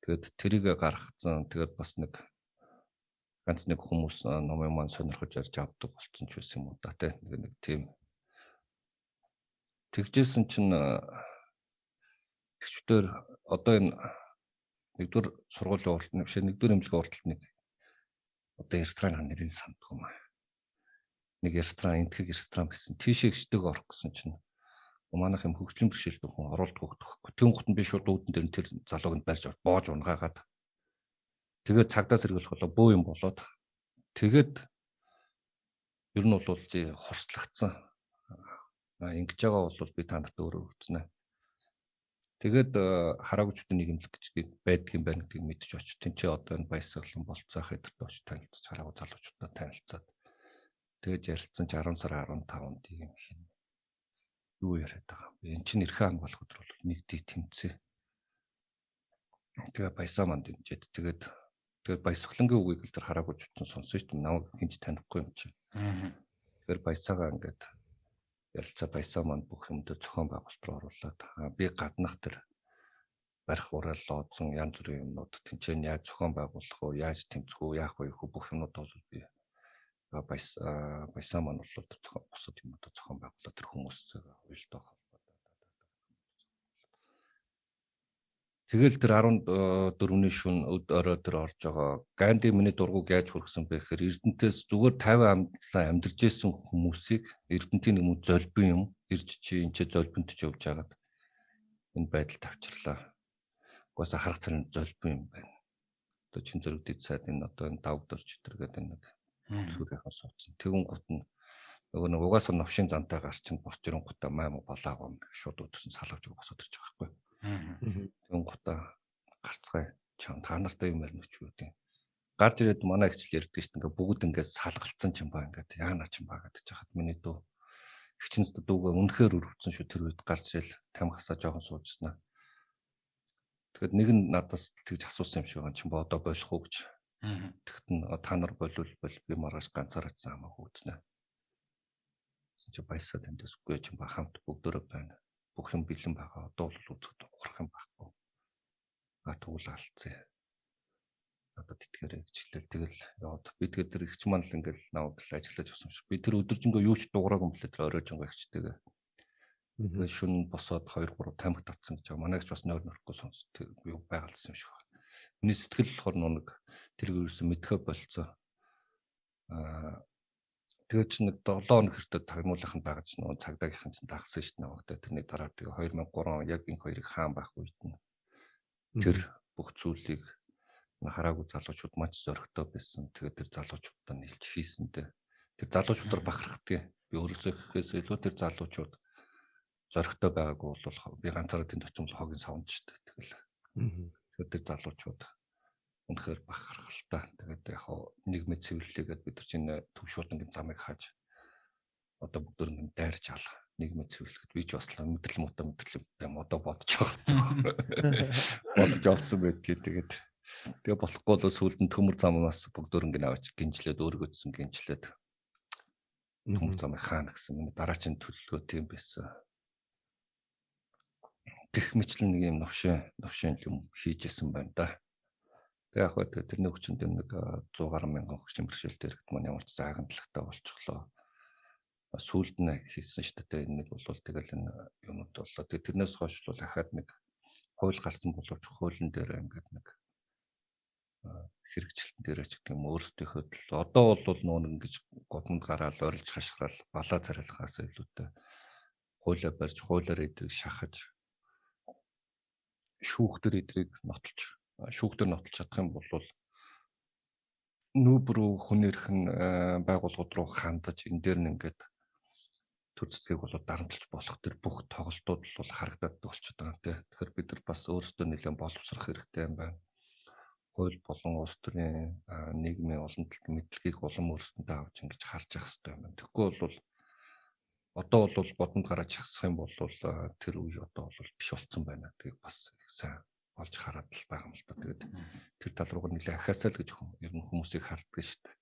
Тэгээд тэрийг гаргацсан. Тэгээд бас нэг ганц нэг хүмүүс номын маань сонирхож ярьж авдаг болцсон ч байсан юм уу да те. Нэг тийм тэгжсэн чинь тэгчдэр одоо энэ нэгдүгээр сургуулийн уртны биш нэгдүгээр эмнэлгийн урталт нэг одоо ресторан нэрийг санддаг юм аа. Нэг ресторан энтхэг ресторан байсан. Тийшээ гिचдэг орох гэсэн чинь манайх юм хөгжлийн бэрхшээлтэй хүн оруулдаг хөхгүй. Тэн гут нь би шууд үүдэн дээр тэр залууг нь барьж боож унгаагаад тэгээд цагдаа сэргийлэх болоо бөө юм болоод тэгээд ер нь бол хорслогдсон. Ингэж байгаа бол би та нарт өөрөө үзнэ. Тэгээд хараагчдын нийгэмлэг гэж байдаг юм байна гэдгийг мэдчих очив. Тинчээ одоо энэ баясгалан болцоох эдэрт очиж танилцж хараагүй залуучуудаа танилцаад тэгээд ярилцсан чи 10 сарын 15-нд юм хин юу яриад байгаа юм. Энд чинь эрхэн хамгаалах өдөр бол нэг ди тэмцээ. Тэгээд баясаа манд дэмжээд тэгээд баясгалангийн үгийг л тэр хараагчдын сонссон шүү дээ. Намайг хинж танихгүй юм чи. Тэгэхээр баясаагаа ингээд ярилцаа баясаа манд бүх юмд зохион байгуулалт руу оруулаад би гаднах тэр барих ураал лоодсон янз бүрийн юмнууд тэнцэн яаж зохион байгуулах уу, яаж тэмцэх үү, яах вэ бүх юмнууд бол би баясаа манд бол тэр зохион бусад юмнууд зохион байгуулаад тэр хүмүүстэй уялдаа холбоотой. Тэгэл тэр 14-ний шөнө орой тэр орж байгаа Ганди миний дургуг яаж хүргэсэн бэ гэхээр Эрдэнтээс зүгээр 50 амтлаа амьдарч ирсэн хүмүүсийг Эрдэнтийн нэг юм золбин юм ирж чи энэ ч золбинт ч явж хагаад энэ байдалд авчирлаа. Угаасаа харах царин золбин юм байна. Одоо чин зөрөг дэд сайд энэ одоо энэ давдорч тэргээд нэг зүрхийнхэн суудсан. Тэгүн гут нь нөгөө нэг угаасаа новшин зантай гарч чинь босч ирэн гутаа маймаг болаагүй шууд өдөрсөн салгаж босоод ирж байгаа байхгүй. Тэгүн гутаа гарцгай чам та нартай юм ярина ч юу гэдэг. Гарч ирээд манай ихчл ярьдаг шүү дээ. Ингээ бүгд ингээд салгалцсан ч юм ба ингээд яана ч юм ба гэдэг чахад миний дүү ихчнэс дүүгээ үнэхээр өрөвцөн шүү тэр үед гарч ирэл тамхасаа жоохон суужснаа. Тэгэхэд нэг нь надаас тэгж асуусан юм шиг байна. Чим ба одоо болох уу гэж. Тэгэхэд нь та нар болвол би маргааш ганцаараа цаа хамаагүй үзнэ. Гэсэн чи баясаа тэмдэсгүй ч юм ба хамт бүгдөө байна. Бүх юм бэлэн байгаа. Одоо бол үзэхэд ухрах юм байхгүй. Тэгвэл алдсан. Надад итгээрэй гэж хэлэл тэгэл яваад би тэгээд тэр ихч маань л ингээл наваг л ажиллаж авсан шүү. Би тэр өдөржингөө юу ч дуурайг юм блэ тэр оройжингөө ихчтэйгээ. Тэгээд шүн босоод 2 3 тамхи татсан гэж байгаа. Манайч бас нойр нөрөхгүй сонсдог юу байгалсан юм шиг байна. Миний сэтгэл болохоор нэг тэр ерөөсөө мэдхэ болцоо. Тэгээд чи нэг 7 хоног хэртэ тагнуулахын дагаж нөгөө цагдаагийнхан чинь дагсан шүү дээ навагтай. Тэрний дараа тэгээ 2003 он яг энэ хоёрыг хаан байх үед нь тэр бүх зүйлийг хараагүй залуучууд маш зоригтой байсан. Тэгээд тэр залуучуудаа нийлж хийсэнтэй. Тэр залуучуудаар бахархдаг. Би өөрөөсөө гэхээс илүү тэр залуучууд зоригтой байгаагүй бол би ганцаараа тэнд очив бол хогийн савнд шүү дээ. Тэгэл. Тэгэхээр тэр залуучууд үнэхээр бахархалтай. Тэгээд яг нийгмийн цэвэрлэлгээд бид нар чинь төвшүүлэнгийн замыг хааж одоо бүгд ингэ дайрч ал нийгмийн цэвэрлэхэд би ч бас мэдрэл одоо бодож байгаа. Бодож олсон байдгийг тэгээд тэгээ болохгүй л сүүлд нь төмөр замнаас бүгд ингэ аваач гинжлээд өөргөөдсөн гинжлээд төмөр замыг хаана гэсэн миний дараачийн төлөвлөгөө тийм байсан. Гэх мэтлэн нэг юм новшин юм хийжсэн байна да. Тэгээ яг хөө тэрний хүчинд нэг 100 гаруй мянган хүчний бэрхшээлтэй хэрэгт маань ямар ч заагандлагтай болчихлоо. Сүүлд нь хийсэн шүү дээ. Энэ нэг бол тэгэл энэ юмуд боллоо. Тэгээ тэрнээс хойш бол ахаад нэг хууль гарсан боловч хуулийн дээр ингээд нэг хэрэгжилтэн дээр ч гэдэг юм өөрсдийнхөө л одоо бол нүүн ингэж годонд гараад орилж хашгирал балаа царайлахаас илүүтэй хуулиа барьж хуулиар эдрийг шахаж шүүхтэр эдрийг нотолж чадах юм бол нүүб рүү хүнээрхэн байгууллагууд руу хандаж энэ дээр нь ингээд төр зэцгийг бол дарамтлаж болох тэр бүх тоглолтууд бол харагдаад болчиход байгаа тийм. Тэгэхээр бид нар бас өөрсдөө нэлээд боловсрох хэрэгтэй юм байна. Хууль болон улс төрийн нийгмийн олон талын мэдлэгийг улам өөрсдөндөө авч ингэж харж явах хэрэгтэй юм байна. Тэгэхгүй бол одоо бол бодонд гараад чагсах юм бол тэр үе одоо бол биш болцсон байна. Тэгээд бас их сайн олж хараад л байгаа юм л да. Тэгээд тэр тал руугаа нэлээд ахаасаа л гэж ер нь хүмүүсийг харддаг шүү дээ.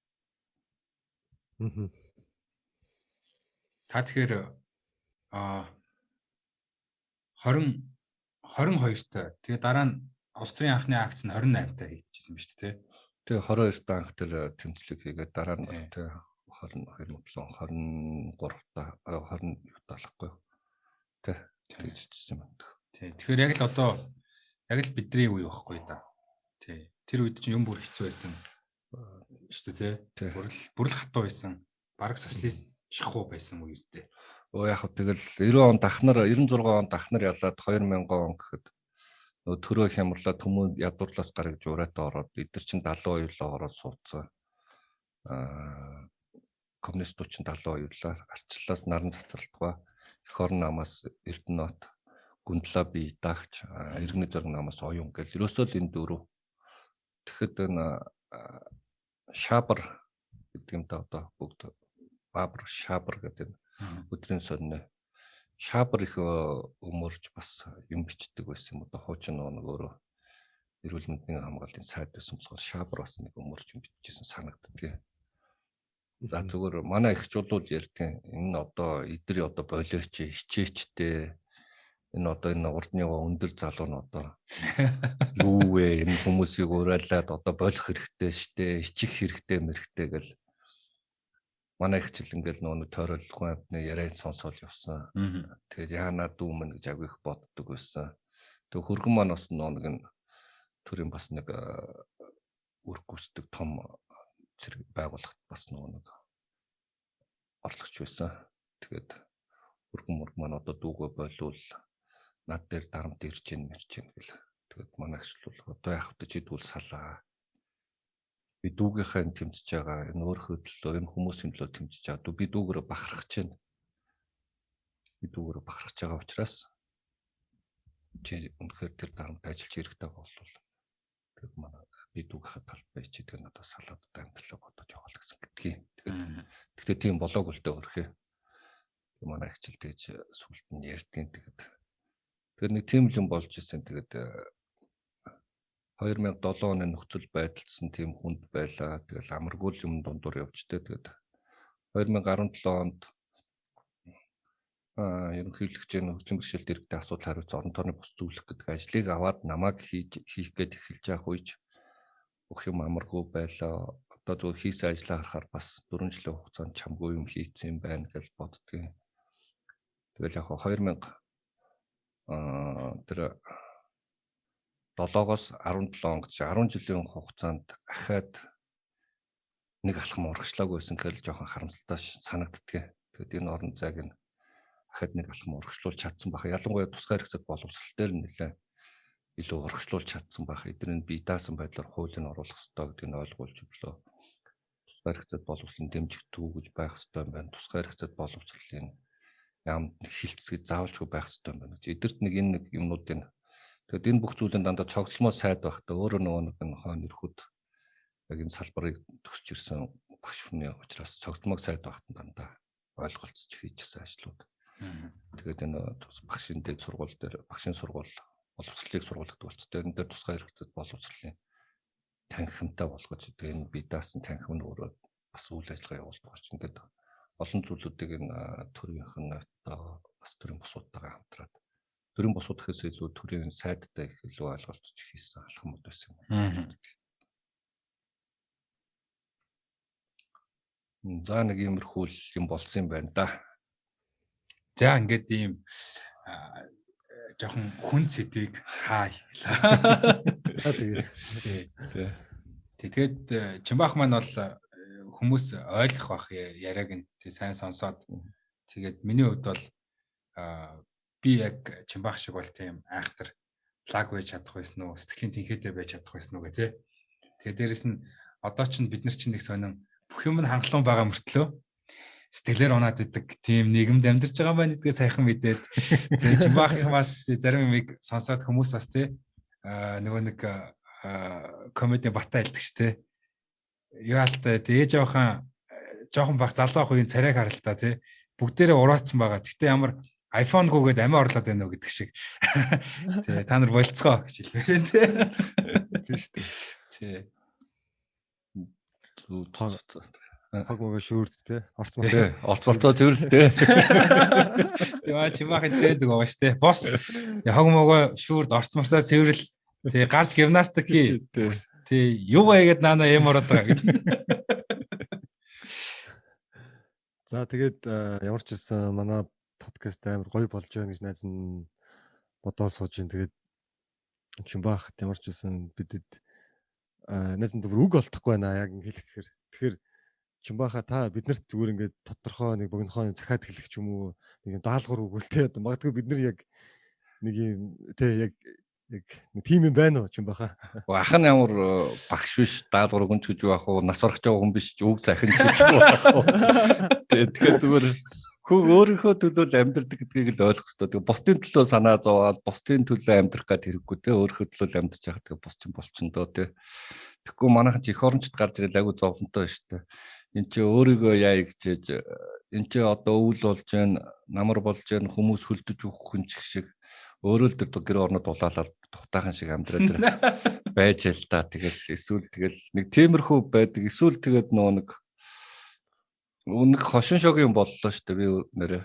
Та тэгэхээр 22-т тэгээ дараа нь Австрийн анхны акц нь 28-т хийгдчихсэн ба шүү дээ. Тэгээ 22-т анх тэр тэмцлэг хийгээд дараа нь тэгээ 23-та 20-т алахгүй. Тэ тэгжчихсэн байна. Тий. Тэгэхээр яг л бидний үе байхгүй да. Тий. Тэр үед чинь юм бүр хэцүү байсан шүү дээ, тий. Бүрл хатуу байсан. Бараг социалист шахуу байсан үе үстэй. Яг тэгэл 96 онд ахнар ялаад 2000 он гэхэд нөгөө төрөө хямрлаа төмөө ядуурлаас гараг жуураатай ороод эдгэр чин 70 оюулаа ороод суудсан. Коммунистууд чин 70 оюулаа арчлаас наран цацралтгаа эх орон намаас Эрдэнэт гүндлаа бий даагч иргэний зориг намаас оюун гэл ерөөсөө л энэ дөрөв. Тэгэхэд энэ шабар гэдэг юм да одоо бүгд Бабр Шабар гэдэг өдрийн сонины Шабар их өмөрч бас юм бичдэг байсан юм. Одоо хуучин нэг өөрөө эрүүл мэндийн хамгааллын сайд байсан болохоор Шабар бас нэг өмөрч юм бичижсэн санагддаг. За зүгээр манай ихч бол ярьдیں۔ Энэ одоо эдри одоо болооч хичээчтэй энэ одоо энэ урдны өндөр залуу нь одоо юу вэ энэ хүмүүсийг урайлаад одоо болох хэрэгтэй штэ ичих хэрэгтэй мэрхтэй гэл манай ихчил ингээл нөгөө тойролгүй амтны яриад сонсоол явсан. Тэгээд яана дүүмэн гэж агих боддог байсан. Тэг хөргөн маань бас нэг төрийн бас нэг үр гүйцэтгэх том зэрэг байгууллагт бас нэг орлогч байсан. Тэгээд хөргөн маань одоо дүүгөө болвол над дээр дарамт ирж гин гэл. Тэгээд манай ихчил бол одоо яах вэ чидүүл салаа. Би дүүгийнхаа тэмцэж байгаа энэ өөрхөө төлөө энэ хүмүүсийн төлөө тэмцэж байгаа. Би дүүгээрээ бахархаж байна. Би дүүгээрээ бахархаж байгаа учраас чи үнэхээр тэр дарамт ажиллаж хэрэгтэй болвол тэгээд манай би дүүгийнхаа талд байж тэгээд надад салаад амьдралаа бодож явах гэсэн гэдгийг. Тэгээд тийм болоогүй л дээ өөрхөө. Манай ихчил тэгж сүлд нь ярьдیں۔ Тэгээд нэг тийм л юм болж ирсэн. Тэгээд 2007 оны нөхцөл байдалсан тийм хүнд байлаа. Тэгэл амаргүй юм дундуур явжтэй. Тэгээд 2017 онд ерөнхийлөгчийн нөхцөлийн бэрхшээлт иргэдэд асуудал хариуцсан орон тооны бус зөвлөх гэдэг ажлыг аваад намайг хийх гээд эхэлж явах үеч бүх юм амаргүй байлаа. Одоо зөв хийсэн ажлаа харахаар бас 4 жилийн хугацаанд чамгүй юм хийцэн байна гэж боддгийн. Тэгэл яг 2000 тэр 7-оос 17 он гэж 10 жилийн хугацаанд ахаад нэг алхам урагшлаагүй байсан гэхэл жоохон харамсалтай санагддаг. Тэгээд энэ орон зайг нь ахаад нэг алхам урагшлуулж чадсан баха. Ялангуяа тусгай хэрэгцээд боловсрол дээр нэлээ илүү урагшлуулж чадсан баха. Эдгээр нь бие даасан байдлаар хуулийг нь оруулах ёстой гэдгийг нь ойлгуулж өглөө. Тусгай хэрэгцээд боловсролын дэмжигдүү гэж байх ёстой юм байна. Тусгай хэрэгцээд боловсролын яамд хилцгээ заавалчгүй байх хэрэгтэй юм байна. Эдгэрт нэг энэ нэг юмнуудын тэгээд энэ бүх зүйлэн дандаа цогцломоо сайд байхдаа өөрөө нөгөө нэг хойно ирэхэд яг энэ салбарыг төгсч ирсэн багш хүний учраас цогцломог сайд байхад дандаа ойлголцож хийчихсэн ажлууд. Тэгээд энэ багшийн дэд сургууль дээр багшийн сургууль боловсролыг сургуулдаг болцтой энэ дээр тусгай хэрэгцээд боловсролын танхимтай болгож тэгээд энэ бие даасан танхим нь өөрөө бас үйл ажиллагаа явуулдаг болж ингээд олон зүйлүүдийг энэ төрийнх нь одоо бас төрийн бусуудтайгаа хамтраад төрийн бусууд гэхээс илүү төрийн сайдтай их илүү ойлголцож хийсэн алхамуд байсан юм. За нэг иймэрхүү юм болсон юм байна да. За ингээд ийм жоохон хүн сэдвийг хаа. Тэгээд Чимбаах маань бол хүмүүс ойлгох бах яриаг нь тэг сайн сонсоод тэгээд миний хувьд бол би яг Чимбаах шиг бол тийм айхтар лаг байж чадах байсан уу, сэтгэлийн тэнхээтэй байж чадах байсан уу гэх тээ. Тэгээд дээрэс нь одоо ч бид нар чинь нэг сонин бүх юм нь хангалуун байгаа мөртлөө сэтгэлээр унаад идэг тийм нийгэмд амьдарч байгаа байна гэдгээ сайхан мэдээд тэгээд Чимбаахын бас зарим юмыг сонсоод хүмүүс бас тий нөгөө нэг комеди батаа илтгэж тий яалтай ээж жоохон баг залуу ах үеийн царайг харалтаа тий бүгдээрээ ураацсан байгаа. Гэтэ ямар iPhone гүгээд амиа орлоод байна уу гэдэг шиг. Тий та нар болцгоо гэж хэлмээр тий. Тийм шүү дээ. Тий. Хаг мага шүүрд те орц орцолцоо зөвлөлтэй. Яа Чимбаахын зээдэг байгаа шүү дээ. Бос хаг мага шүүрд орцмарсаа цэвэрл тий гарч гимнастик хий. Тий юу байгаад наана юм ороод байгаа гэдэг. За тэгээд ямар ч байсан манай подкаст амар гоё болж байгаа гэж найз нь бодоод сууж ин тэгээд Чимбаах ямар ч байсан бидэд найз нь үг олдохгүй байна яг хэлэх гэхээр тэгэхээр Чимбааха та биднэрт зүгээр ингээд тодорхой нэг богинохоо захиад хэлэх ч юм уу нэг юм даалгавар өгүүлтэй одоо магадгүй бид нар яг нэг юм тий яг нэг тим юм байна уу Чимбааха? Ах нь ямар багш биш даалгавар өгөнч гэж байх уу нас барах байгаа хүн биш үг захин ч гэж байх уу. Тэгэхээр зүгээр хөө өөрийнхөө төлөө амьдрдаг гэдгийг л ойлгох хэрэгтэй. Тэгээ бусдын төлөө санаа зовоод бусдын төлөө амьдрах гэдэг хэрэггүй те өөрийнхөө төлөө амьдрж яхад тэгээ бус чинь болчихно доо те. Тэгэхгүй манайхан ч эх орончд гарч ирэл агуу зовлонтой шүү дээ. Энд чи өөрийгөө яа гэж энэ чи одоо өвөл болж гэн намар болж гэн хүмүүс хөлдөж өгөх хүн шиг өөрөө л тэр гэр орнод улаалал тухтайхан шиг амьдраад байж л та тэгэл эсвэл тэгэл нэг тиймэрхүү байдаг эсвэл тэгээд нэг хошин шогийн боллоо шүү дээ би нэрэ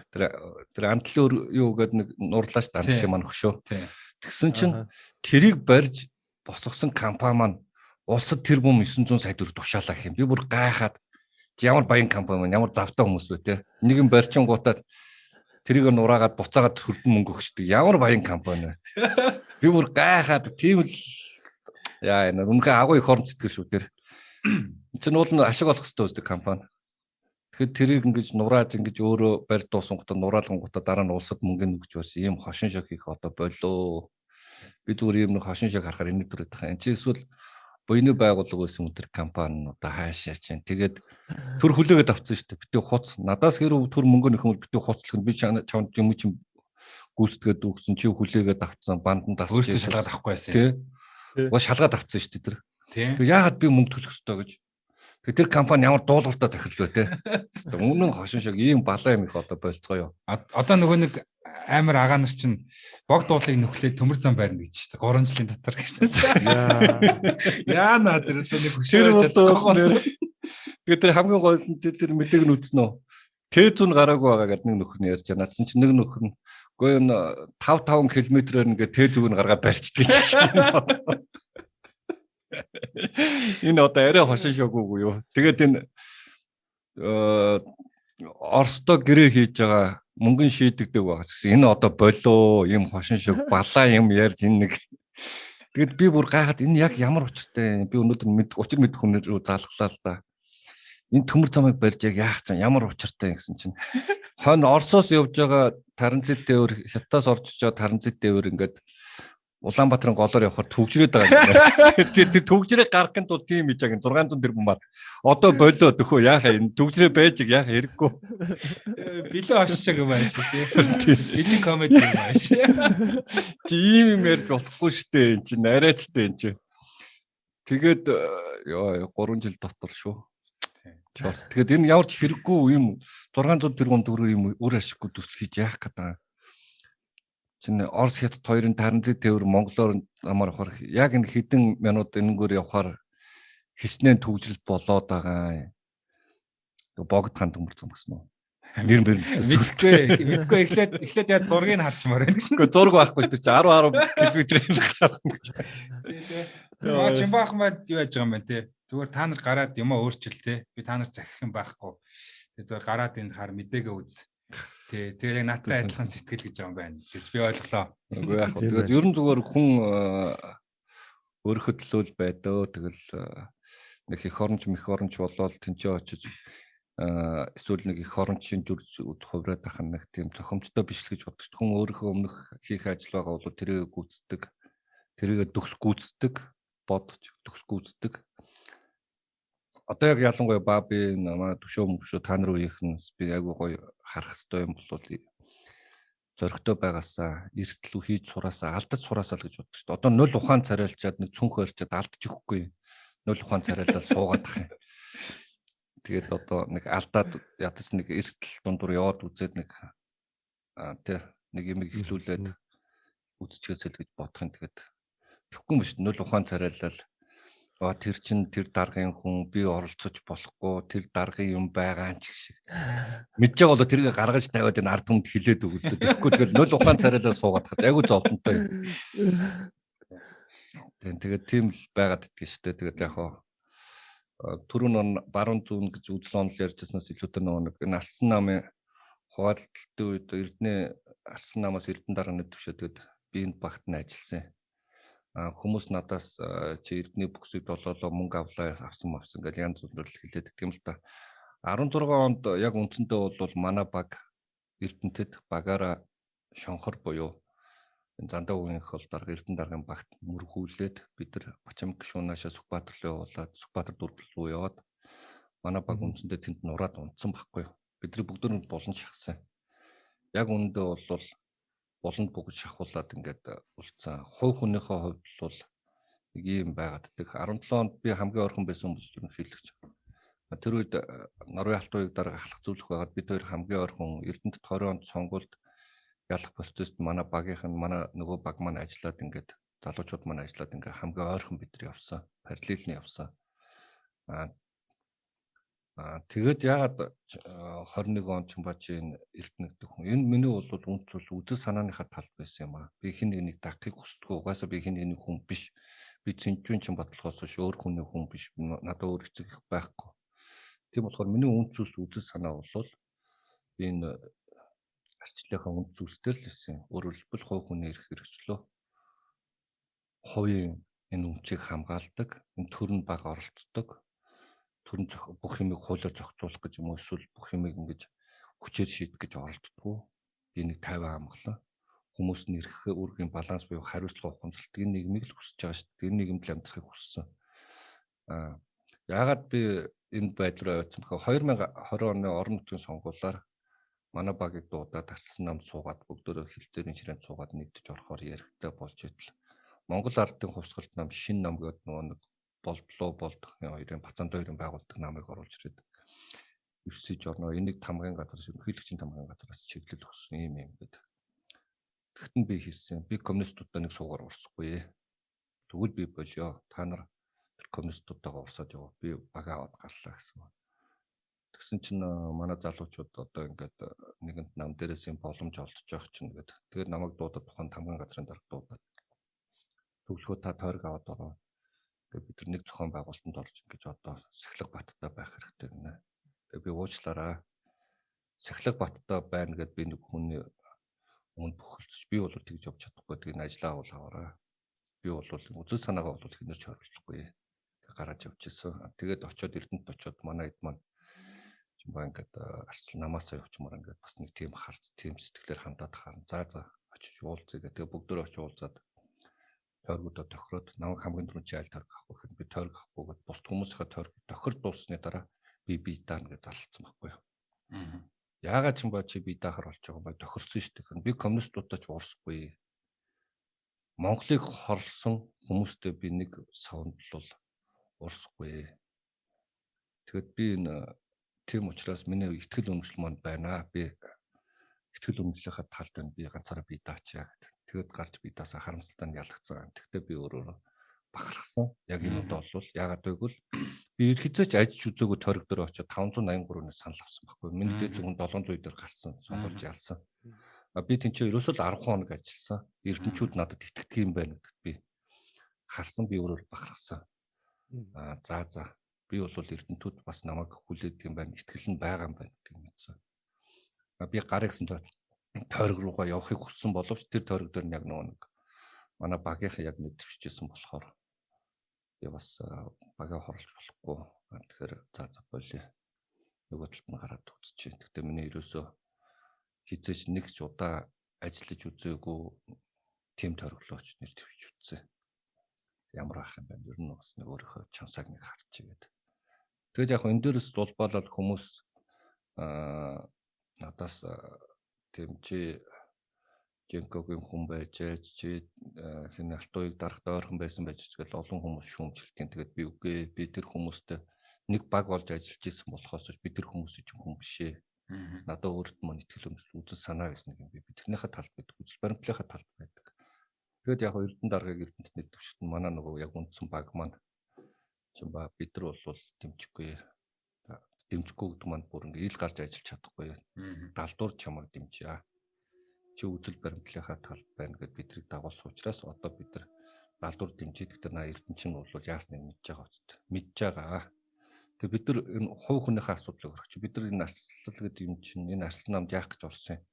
тэр амтлын юу гэдэг нэг нуурлаа шүү дээ амтлын маань хөшөө тэгсэн чинь тэрийг барьж босгосон компани маань улсад тэр бүм 900 сая төгрөг тушаалаа гэх юм би бүр гайхаад ямар баян компани маань ямар завтай хүмүүс вэ те нэг юм барьчин гутаад тэрийг нураагаад буцаагаад хөрдөн мөнгө өгчдөг ямар баян компани вэ би бүр гайхаад тийм л яа энэ үнэхээр агуу их орон зэтгэл шүү тэр чинь уул нь ашиг олох хэрэгтэй үсдэг компани тэгэхээр тэрийг ингэж нурааж ингэж өөрөө барь дуусан гутаа нураалган гутаа дараа нь улсад мөнгө өгч бас ийм хошин шог хийх одоо болоо би зүгээр ийм нэг хошин шог харахаар энэ төрөд байгаа энэ чи эсвэл буйны байгууллага байсан өтер компани одоо хаашаа чинь тэгээд төр хүлээгээд авсан шүү дээ. Битүү хуц. Надаас хэрэг төр мөнгө нөх юм бол битүү хуцлах нь би чамд юм чинь гүйцэтгээд өгсөн чи хүлээгээд авсан банданд тасч өөртөө шалгаад авахгүй байсан. Тий. Уус шалгаад авсан шүү дээ тэр. Тэг яагаад би мөнгө төлөх ёстой гэж. Тэг тэр компани ямар дуулууртай захирал вэ те. Үнэн хошин шиг ийм балаа юм их одоо болцгоё. Одоо нөгөө нэг амар агаа нар чинь бог дуудлыг нөхлөө төмөр зам байрна гэж шүү дээ. 3 жилийн дотор гэж дээ. Яа наа тэр нэг хөшөөрч чадахгүй. Тэгээд тэр хамгийн гол нь тэр мэдээг нь үзнэ үү. T100 гараагүй байгаа гэдэг нэг нөхөр нь ярьж байна. Надсан чинь нэг нөхөр нь үгүй энэ 5 км-ээр ингээд T100-ыг гаргаа барьчдаг чинь. Энэ одоо арай хошин шоггүй юу. Тэгээд энэ Оростой гэрээ хийж байгаа мөнгөн шийдэгдэг байгаа гэсэн. Энэ одоо болоо ийм хошин шог балаа юм ярьж энэ нэг. Тэгэд би бүр гайхаад энэ яг ямар учиртай би өнөөдөр учир мэдэх хүнээр заалглаа л да. Энэ төмөр замыг барьж яг яах чинь ямар учиртай гэсэн чинь хойно Оросоос явж байгаа Таранзит дээвэр Хятадаас орж иж байгаа Таранзит дээвэр ингээд Улаанбаатарын голоор явахаар төгжрээд байгаа юм. Тэр төгжрээ гаргахын тулд тийм хийж байгаа 600 тэрбум бат. Одоо болоо төхөө яахаа энэ төгжрээ байж яахаа хэрэггүй. Билээ очиж юм ааш тий. Билийн комеди юм ааш. Тийм юм ярьж болохгүй штэ энэ чинь арайчтай энэ чинь. Тэгээд ёо 3 жил дотор шүү. Тэгээд энэ ямар ч хэрэггүй юм 600 тэрбум төгрөг юм үр ашиггүй төсөл хийж яах гэдэг. Чинь Орос хятад хоёрын транзит тээвэр Монголоор амар явахаар яг энэ хэдэн минут энэгээр явахаар хичнээн төгжрэлт болоод байгаа. Богд хан төмөрцөн гэсэн үү? Нэр мэдгүй эхлээд яг зургийг харчмаар байна гэсэн. Гэхдээ зураг байхгүй тэр чинь 10 км-ээр гарна гэж. Яа Чимбаах мад юу яаж байгаа юм бэ те. Зүгээр та нар гараад юмаа өөрчил те. Би та нар захих юм байхгүй. Тэгээ зүгээр гараад энэ хар мэдээгээ үз. Тий, тэгээ яг надтай адилхан сэтгэл гэж байгаа юм байна гэж би ойлголоо. Үгүй яах вэ? Тэгээд ерөн зүгээр хүн өөрөхөд төлөөл байдөө. Тэгэл нэг их оронч болоод тэнцээ очиж эсвэл нэг их орончийн дүрж хувраад ах нэг тийм цохимжтой биш л гэж боддог шүү. Хүн өөрийнхөө өмнөх хийх ажил байгаа бол тэрийг гүйцэтгэдэг. Тэрийг төгс гүйцэтгэдэг, бодож төгс гүйцэтгэдэг. Одоо яг ялангуяа баби намаа төшөө та нар үеийнхнээс би айгүй гоё харах хэрэгтэй юм бол зөрөгтэй байгаасаа эрсдэл хийж сураасаа алдаж сураасаа л гэж боддог шүү дээ. Одоо 0 ухаан царайлчаад нэг цүнх өрчөөд алдаж ихгүй. 0 ухаан царайлаад суугаад тах юм. Тэгээд одоо нэг алдаад ядаж нэг эрсдэл дундуур яваад үзээд нэг нэг юм ихлүүлээд үзчихээсэй л гэж бодох юм. Тэгээд тэгэхгүй юм шүү дээ. 0 ухаан царайлал тэр чин тэр даргын хүн би оролцож болохгүй тэр даргын юм байгаа ч гэх шиг мэдж байгаа бол тэрийг гаргаж тавиад энэ ард түмэнд хилээд өгөлдөө. Тэгэхгүй тэгэл 0 ухаан царайлаа суугаад хат айгу зовлонтой. Тэгээд тийм л байгаад идэх шүү дээ. Тэгээд яг хаа түрүүн баруун зүүн гэж үзэл онол ярьжсанаас илүүтэй нэг энэ алсан намын хуваалцалтын үед Эрдэнэ алсан намаас Эрдэнэ дарганы төвшөөд би энд багт нь ажилласан. Хүмүүс надаас чи Эрдэнэ бүксэд болоолоо мөнгө авсан гэж янз бүрээр хэлээд идэх юм л та. 16 онд яг үндсэндээ бол манай баг Эрдэнэтэд багаараа шонхор буюу энэ зандаа үеийн хол дарга Эрдэнэ даргын багт мөргүүлээд бид нар Бачамг гишүүнаашаа Сүхбаатар руу явуулаад Сүхбаатар дүүргэл рүү яваад манай баг үндсэндээ тэнд нураад унтсан байхгүй. Бидний бүгдөө болон шахсан. Яг үүндээ бол болонд бүгд шахуулаад ингээд үлдсэн. Хувь хүнийхээ хувьд бол нэг юм байгаад тэг 17 онд би хамгийн ойрхон байсан бол ерөнхийлөгч. Тэр үед Норвегийн алтан уяг дарга ахлах зөвлөх байгаад бид хоёр хамгийн ойрхон Эрдэнэт 20 онд сонгуульд ялах процессд манай багийнх нь манай нөгөө баг маань ажиллаад ингээд залуучууд маань ажиллаад ингээд хамгийн ойрхон бид нар явсан. Параллельны явсан. Тэгээд яагаад 21 он Чимбачийн Эрдэнэт хүн энэ миний бол үнц бол үзэл санааныхаа талд байсан юм аа. Би хин нэг дагахыг хүсдэггүй. Угаасаа би хин нэг хүн биш. Би цэнчүүн чин бодлогоос биш өөр хүний хүн биш. Надад өөр эцэг их байхгүй. Тийм болохоор миний үнц үзэл санаа бол энэ арчлынхаа үнц зүйлстэй л байсан. Өөрөөр хэлбэл хувь хүний эрх хэрэгчлөө хувийн энэ үнцийг хамгаалдаг, энэ төрн баг оролцдог. Төрн бүх юмыг хуулиар зохицуулах гэж юм уу эсвэл бүх юмыг ингэж хүчээр шийдэх гэж оролддоггүй. Би нэг 50 амглан хүмүүс нь эрх үүргийн баланс буюу хариуцлага ухамсарт энэ нийгмийг л хүсэж байгаа шүү дээ. Энэ нийгэмд л амьдрахыг хүссэн. Яагаад би энэ байдал руу явсан бэхээр 2020 оны орон нутгийн сонгуулиар манай багийг дуудаад алсан нам суугаад бүгдөө хилцээрийн ширээнд суугаад нэгдэж орохоор яригтай болж итэл Монгол ардын хувьсгалт нам шин нам гэдэг нэг болдохын хоёрын Бацаанд хоёрын байгуулдаг намыг оруулж ирээд өсөж орно. Энийг тамгын газраас ерөнхийлөгчийн тамгын газраас чиглэл өгсөн юм гэдэг. Тэгтэн би хэлсэн. Би коммунистуудаа нэг суугаар урсахгүй. Тэгвэл би болио. Та нар тэр коммунистуудаагаа урсаад яваа. Би багаа аваад гарлаа гэсэн. Тэгсэн чинь манай залуучууд одоо ингээд нэгэнт нам дээрээс юм боломж олдож явах чинь гэдэг. Тэгээд намайг дуудаад тухайн тамгын газрын дарга дуудаад зөвлөгөө та тойрог аваад ороо. Тэгээд бид нэг зохион байгуулалтанд орж ингэж одоо Сахилга баттай байх хэрэгтэй гинэ. Тэгээд би уучлаарай. Сахилга баттай байна гэд би нэг хүний өмнө бөхөлцөж би бол тэгж явж чадахгүй. Тэгээд ажлаа авал аваарай. Би бол үзэл санаагаа бол хинэрч хориглохгүй. Гараад явж ирсэн. Тэгээд очиод Эрдэнэт очиод манай эд маань Чимбаа ингээд арчил намаасаа явчмаар ингээд бас нэг тийм харц тийм сэтгэлээр хандаад харна. За очиж уулзъя гэдэг. Тэгээд бүгдөө очиж уулзаад тойргуудаа тохироод намайг хамгийн түрүүнд чи аль тойрог авах вэ гэхэд би тойрог авахгүйгээд бусд хүмүүсийнхээ тойрог тохир дуусны дараа би даана гэж зарлцсан байхгүй юу. Яагаад ч юм ба чи би даахаар болж байгаа юм ба тохирсон шүү дээ. Би коммунистуудаа ч уурсахгүй. Монголыг хорлсон хүмүүстэй би нэг савнал уурсахгүй. Тэгэд би энэ тийм учраас миний ихтгэл үнэмшил манд байна. Би ихтгэл үнэмшлийнхаа талд нь би ганцаараа би даачаа гэдэг. Тэгэд гарч би даасаа харамсалтай нь ялгцсан. Тэгтээ би өөрөө бахархсан. Яг энэ удаа бол яагаад гэвэл би ерхэзээч ажиж үзээгүй тойрог дээр очиод 583-аас санал авсан байхгүй. Миний дээд хүн 700 дээр гарсан, сонголж ялсан. Би тэнцээ ерөөсөө л 10 хоног ажилласан. Эрдэнчүүд надад итгэдэг юм байна гэдэгт би харсан, би өөрөө бахархсан. За би бол эрдэнтүүд бас намайг хүлээдэг юм байна, итгэл нь байгаа юм байна гэдэг юм хэлсэн. Би гарыг гэсэн тойрог руугаа явахыг хүссэн боловч тэр тойрог дээр яг нэг манай багийнхаа яг мэдвчжсэн болохоор би бас багаа хорлож болохгүй. Тэгэхээр за болиё. Нөгөө талд нь гараад үзчихээ. Тэгтээ миний ерөөсөө хизээч нэг ч удаа ажиллаж үзээгүй тим тойроглооч нэр төвч үзсэн. Ямар ах юм бэ? Ер нь бас нэг өөрийнхөө чансааг нэг харчихгээд. Тэгээд яг энэ дээрээс дулбаалал хүмүүс надаас тийм чи Жинкогийн хүн байж чи хин алтууыг дарахтаа ойрхон байсан байж тэгэл олон хүмүүс шүүмжилтийн. Тэгээд би үгүй би тэр хүмүүстэй нэг баг болж ажиллаж исэн болохоос би тэр хүмүүсийн хүн бишээ. Надад өөрт мөн итгэл үнэмшил үзэл санаа гэсэн нэг юм би тэрнийхээ талд байдаг, үзэл баримтлалынхаа талд байдаг. Тэгээд яг Эрдэнэ даргаыг Эрдэнэт төвшөлт нь манай нөгөө яг үндсэн баг маань чимба бид нар бол дэмжихгүй. Дэмжихгүй гэдэг маань бүр ингээ ил гарч ажиллаж чадахгүй. Далдуур чамайг дэмжээ. Чи үзэл баримтлалынхаа талд байна гэд бидрийг дагуулсан учраас одоо бид нар далдуур дэмжиж гэдэг наа Эрдэнчин бол яасныг мэдж байгаа үст. Мэдж байгаа. Тэгээ бид нар энэ хувь хүнийхээ асуудлыг өргөч. Бид нар энэ арслал гэдэг юм чинь энэ арслан намд яах гэж орсон юм.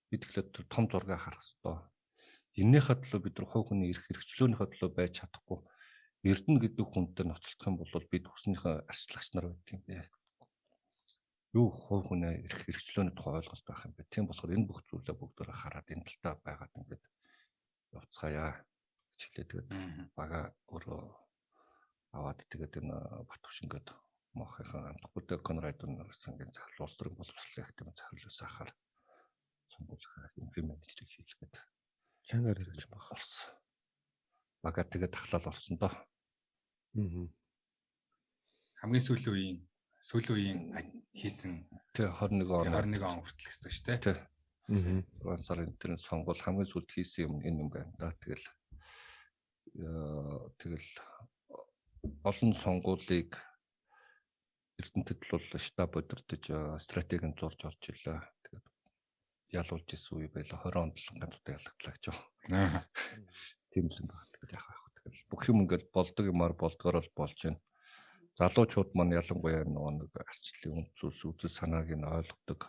Бид тэгэхээр том зургийг харах хэрэгтэй. Эннийхээ төлөө бид нар хувь хүний эрх хэрэгчлөөнийхөө төлөө байж чадахгүй. Эрдэнэ гэдэг хүнтэй ноцолдох юм бол бид хүснийхээ арчлагч нар байдаг юм бэ. Юу хувь хүний эрх хэрэгчлөөний тухай ойлголт байх юм бэ. Тийм болохоор энэ бүх зүйлээ бүгдөө хараад энэ талтаа байгаад ингээд явцгаая гэж хэлээ. Тэгээд бага өөрөө аваад тэгээд энэ Батбүшингээд мохынхаа амтгуудаа Конрадын сангийн захирал улс төрийн боловсролын академийн захирал ус ахаар сонгуулийнхаа имплементчийг хийлгээд чангаар ирж байгаа. Орсон. Бага тэгээд тахлал орсон доо. Хамгийн сүүлийн үеийн хийсэн 21 он хүртэл гэсэн шүү дээ. Тий. 6 сарын интернет сонгуул хамгийн сүүлд хийсэн юм энэ юм байна да. Тэгэл олон сонгуулийг Эрдэнэтэд бол штаб удирдах стратегийн зурж орж илээ. Тэгээд ялуулж исэн үе байла 20 онд л ганцтай ялагдлаа гэж байна. Тийм л юм байна. Тэгээд яах вэ? Тэгэл бүх юм ингээд болдог юмар болдгоор л болж байна. Залуучууд маань ялангуяа нэг арчлалын үзэл санааг нь ойлгодог.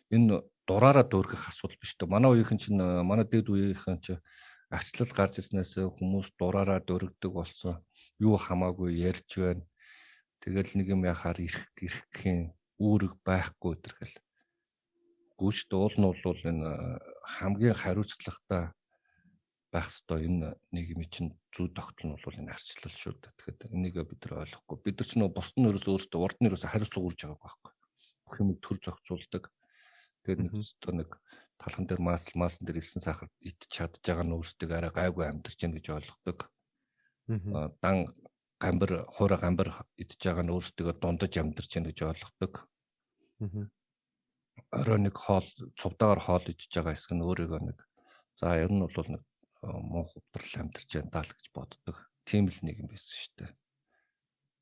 Энэ дураараа дүүргэх асуудал биш дээ. Манай үеийнхэн чинь манай дээд үеийнхэн чинь арчлал гарч ирснээс хүмүүс дураараа дүүргдэг болсон. Юу хамаагүй ярьж байна. Тэгэл нэг юм яхаар ирэххийн үүрэг байхгүй тэрхэл. Гүйж дуул нь бол энэ хамгийн хариуцлагатай байх ёстой энэ нэг юм чинь зүй тогтол нь бол энэ арчлал шүү дээ. Тэгэхээр энийг бид нар ойлгохгүй. Бид нар ч нөө бусд нь өөрөөсөө урд нь хариуцлага үрж байгаа байхгүй. Бүх юм төр зохицуулдаг. Тэгээд нэг талхан дээр маасан дээр илсэн сахар ид чадж байгаа нь өөрсдөө арай гайгүй амьдарч гэн гэж ойлгодог. Дан гамбар хуура гамбар идж байгаа нь өөрсдөө дундаж амьдарч гэн гэж ойлгодог. Орой нэг хоол цувдаагаар хоол идж байгаа хэсэг нь өөрийгөө нэг за ер нь бол нэг муу хувдрал амьдарч байна даа л гэж боддог. Тийм л нэг юм байсан шүү дээ.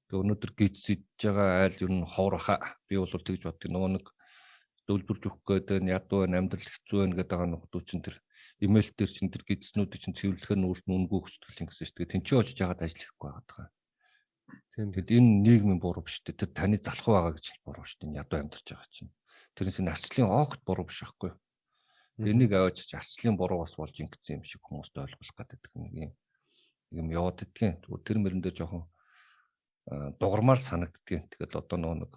Тэгээ өнөөдөр гизж байгаа айл ер нь ховрахаа. Би бол тэгж боддог. Нөгөө нэг дөлбөрж өгөх гээд ядуу байна, амьдрал хэцүү байна гэдэг байгаа нөхдөө чинь тэр имэйл дээр чинь тэр гизснүүдийг чинь цэвэрлэхээр нүүрс нүнгөө хөчтгөл ингэсэн шүү дээ. Тэнцээ очиж яагаад ажил хийхгүй байгаа. Тийм тэгэд энэ нийгмийн буруу биш дээ. Тэр таны залах байгаа гэж буруу шүү дээ. Ядуу амьдарч байгаа чинь. Тэрнээс энэ арчлалын огт буруу биш байхгүй. Энийг аваач арчлалын буруу бас болж ингэсэн юм шиг хүмүүст ойлгуулах гэдэг нэг юм яваад идэгэн. Зүгээр тэр мөрөн дээр жоохон дугармаар санагддгийн. Тэгээд одоо нэг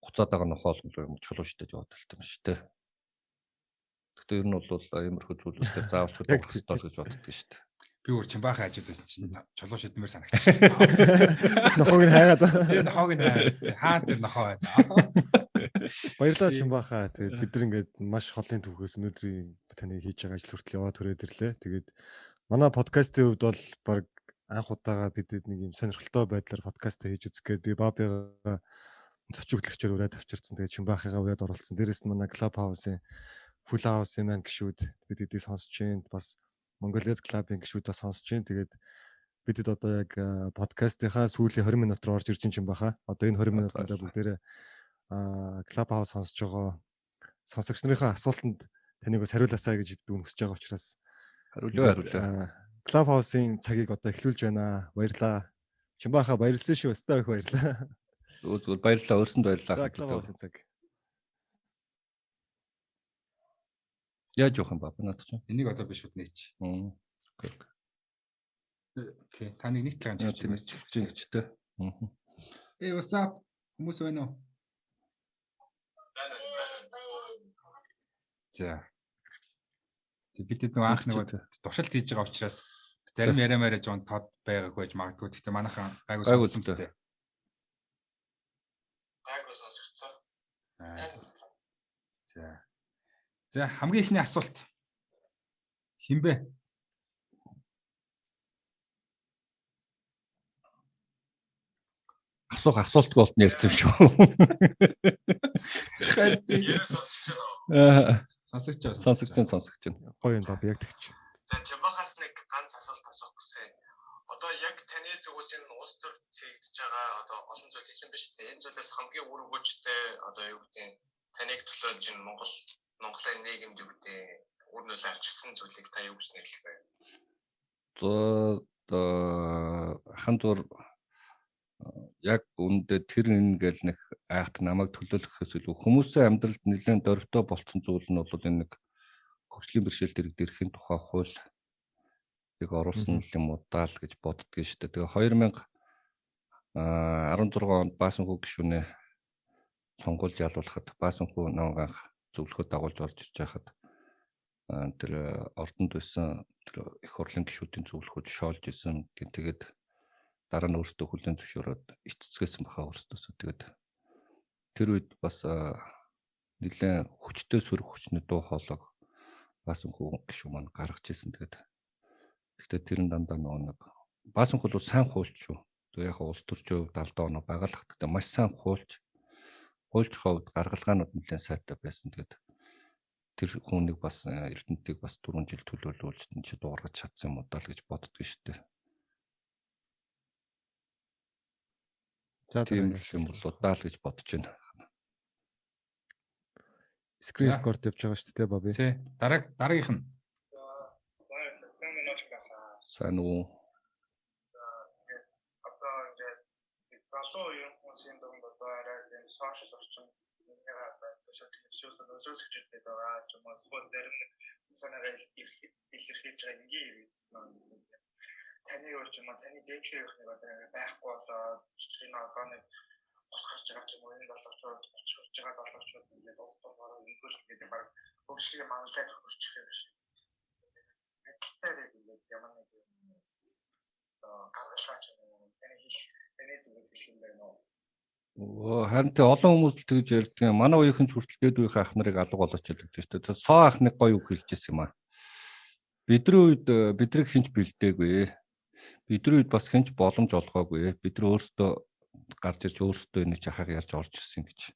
хуцаад байгаа нохоол юм чулуу штэ яваад талт юм шүү дээ. Гэхдээ ер нь бол иймэрхүү зүйлүүдээр заавалч дуурах хэрэгтэй гэж боддог шүү дээ. Би Би өөр Чимбаха хажууд байсан чинь чулуу шидмээр санагдчихсан. Нохог нь хайгаад. Тэгээ нохог нь хаа тэр нохоо байна. Баярлалаа Чимбаха. Тэгээд бид нар ингээд маш холын түүхээс өнөөдрийн таны хийж байгаа ажил хүртэл яваад хүрээд ирлээ. Тэгээд манай подкастын хувьд бол баг анх удаага бидэд нэг юм сонирхолтой байдлаар подкаст хийж үзэх гээд би Бабигаа зочин хөтлөгчөөр ураад авчирсан. Тэгээд Чимбахагаа ураад оруулсан. Дээрээс нь манай Clubhouse-ийн Full House-ийн маань гişүүд бид эдийг сонсож байна. Бас Mongolians Club-ийн гişүүд бас сонсож байна. Тэгээд бидэд одоо яг подкастынхаа сүүлийн 20 минут руу орж ирж чинь Чимбаха. Одоо энэ 20 минутанд бүгдээрээ Clubhouse сонсож байгаа сонсогч нарын асуултанд таныг бас хариулаасаа гэж дүүн хүсэж байгаа учраас хариулаа. Clubhouse-ийн цагийг одоо эхлүүлж байна. Баярлаа. Чимбаха баярлсан шүү. Өстой их баярлаа. Зүгээр баярлалаа. Өөрсөнд баярлалаа. За Clubhouse-ийн цаг. Яаж явах юм ба надад ч. Энийг одоо биш үү нээч. Окей. Таны нэг талаар чигчтэй. What's up? Хүмүүс байна уу? За. Бид нэг анх нэг туршилт хийж байгаа учраас зарим яриамаараа жоон тод байгаагүй гэж магадгүй. Гэхдээ манайхан гайгүй сонссон дээ. Гайгүй сонсогдсон. За. За хамгийн ихний асуулт хинбэ? Асуултгүй болт нэрчв шүү. Сонсогч байна. Гоё юм да би яг тэгч. За Чимбахаас нэг ганц асуулт асуух гэсэн. Одоо яг таны зүгээс энэ улс төр цэгдэж байгаа одоо олон зүйл хийсэн биш үү? Энэ зүйлээс хамгийн үр өгөөжтэй одоо юу гэдэг таныг төлөөлж энэ Монголын нийгэмд юу гэдэг үр нөлөө авчирсан зүйлийг та юу гэж нэрлэх вэ? Хан зур яг үүндээ тэр ингээл нэг айхт намайг төлөөлөхөөс илүү хүмүүсийн амьдралд нэлээд дөрвтэй болцсон зүйл нь бол энэ нэг хөгжлийн бэрхшээлт эрхлэхийн тухай хууль оруулсан юм удаа л гэж боддгийн шүү дээ. Тэгээ 2016 онд Баасанхүү гишүүнээ сонгуульд ялуулахад Баасанхүү намайг анх зөвлөхөд дагуулж орж ирж байхад тэр ордонд байсан тэр их хурлын гишүүдийн зөвлөхөд шоолж исэн. Тэгээд дараа нь өөртөө хүлээн зөвшөөрөөд ичцгээсэн баха өөртөөсөө. Тэгээд тэр үед бас нэлээд хүчтэй сөрөг хүчний дуу хоолойг Баасанхүү гишүүн маань гаргаж ирсэн. Гэхдээ тэр нь дандаа нэг Баасанхүү бол сайн хуульч шүү. Тэгээ яг улс төрчөө 70 оноо байгалах гэдэг маш сайн хуульч ховд гаргалгаанууд нэлээд сайтай байсан. Тэгээд тэр хүнийг бас Эрдэнэтийг бас 4 жил төлөөлүүлж чи дуургаж чадсан юм удаа л гэж боддгоо шүү дээ. За тийм юм бол удаа л гэж бодож байна. Screen record явж байгаа шүү дээ Баби. Тий. Дараагийнх нь. Сайн уу? Одоо ингээд засуу юм хүмүүсийн дунд одоо арай тийм сошиал орчин нөлөөлөгчтэй байгаа ч юм уу зарим санаагаар илэрхийлж байгаа ингийн таны өөр ч юм уу таны дэвшээ явах нэг одоо байхгүй болоод энэ одоо нэг гарч байгаа ч юм уу энэ боловчрууд очиж байгаа боловчрууд ингээд уусталгаар ингээл гэдэг баг хөгжлийн манлайд хөрчих юм шиг. Экстерийг ингээд ямар нэг гаргалаач таны зүгээс хэлэх юм байна уу? Харин тэ олон хүмүүс л тэгж ярьдаг юм. Манай үеийнхэн ч хүртэл гээд үеийн ах нарыг алга болооч гэдэг шүү дээ. Соо ах нэг гоё үг хэлж ирсэн юм аа. Бидний үед бидрийг хинч бэлдээгүй. Бидний үед бас хинч боломж олгоогүй. Бид нар өөрсдөө гарч ирж өөрсдөө энийг чахаар ярьж орж ирсэн гэж.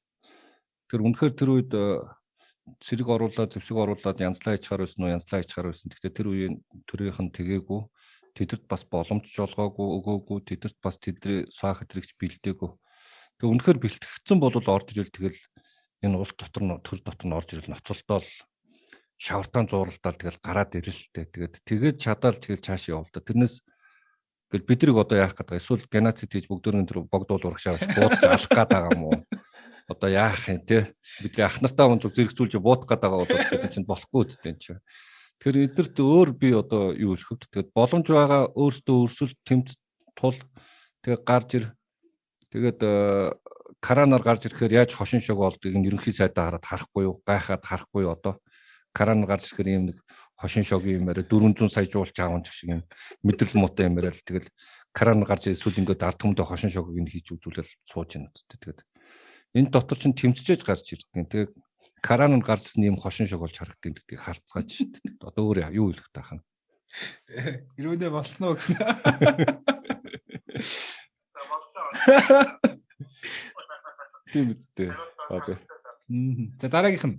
Тэр үнэхээр тэр үед цэрэг оруулаад зэвсэг оруулаад янзлаа ичгаар байсан уу, янзлаа ичгаар байсан. Гэхдээ тэр үеийн төрийнхэн тэгээгүй. Тэдэрт бас боломж олгоогүй, өгөөгүй. Тэдэрт бас тэдний соо ах хэтрэгч бэлдээгүй. Тэг үнэхээр бэлтгэгдсэн бол орж ирэл тэгэл энэ улс дотор нь төр дотор нь орж ирэл ноцолдоол шавартаан зууралдаал тэгэл гараад ирэлтэй. Тэгээд чадаал тэгэл цааш явал та. Тэрнээс тэгэл бидрийг одоо яах гэдэг эсвэл геноцид хийж бүгдөрийн тэр богдуул урагшаа буудаж алах гээд байгаа юм уу? Одоо яах юм те? Бидний ах нартаа хүн зүг зэрэгцүүлж буудах гээд байгаа бол тэгээд чинь болохгүй үстэй чинь. Тэр эдэрт өөр би одоо юу хэлэх вэ? Тэгээд боломж байгаа өөрсдөө өрсөлд тэмц тул тэгээд гарч ир. Тэгээд каранаар гарч ирэхээр яаж хошин шог болдгийг нь ерөнхий сайдаа хараад харахгүй юу? Гайхаад харахгүй юу одоо? Каранаар гарч ирэхээр ийм нэг хошин шогийн юмараа 400 сая жуулч аавч шиг юм мэдрэл муутай юмараа л тэгэл кран гарч эсвэл ингээд ард түмэндээ хошин шогийг нь хийж үзүүлэл сууж байна үстэй. Тэгээд энэ дотор чинь тэмцэж гарч ирдэг. Тэгээд кран нь гарчсан юм хошин шог болж харагддаг гэдгийг харцгааж шүү дээ. Одоо өөр юу хэлэх таах нь. Ирүүнээ болсноо гэж. Тийм үстэй. Окей. За дараагийнх нь.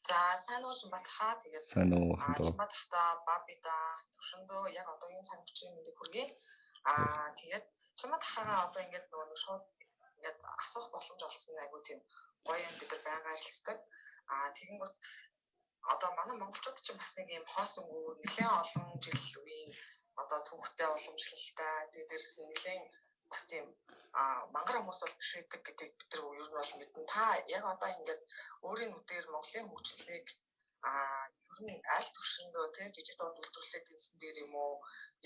За сайн уу Шимбатхаа тэгээд Сайн уу. Шимбатхаа бабида төвшөндөө яг одоогийн цаг үеийн мэндийг хүргэе. Тэгээд Шимбатхаагаа одоо ингээд нөгөө шууд ингээд асуух боломж олсон айгу тийм гоё юм бид нар байнга арилцдаг. Тэгэнгүүт одоо манай монголчууд ч бас нэг юм хоосонгүй нэлээд олон жил үеийн одоо түүхтэй уламжлалтай тэгээд дээрс нь нэлээд бас тийм мангар хүмүүс бол биш байдаг гэдэг бид нар ер нь бол мэдэн. Та яг одоо ингээд өөрийн нүдээр Монголын хөгжлийг ер нь аль төвшөндөө тий жижиг дунд үйлдвэрлэлээ тэмсэн дээр юм уу?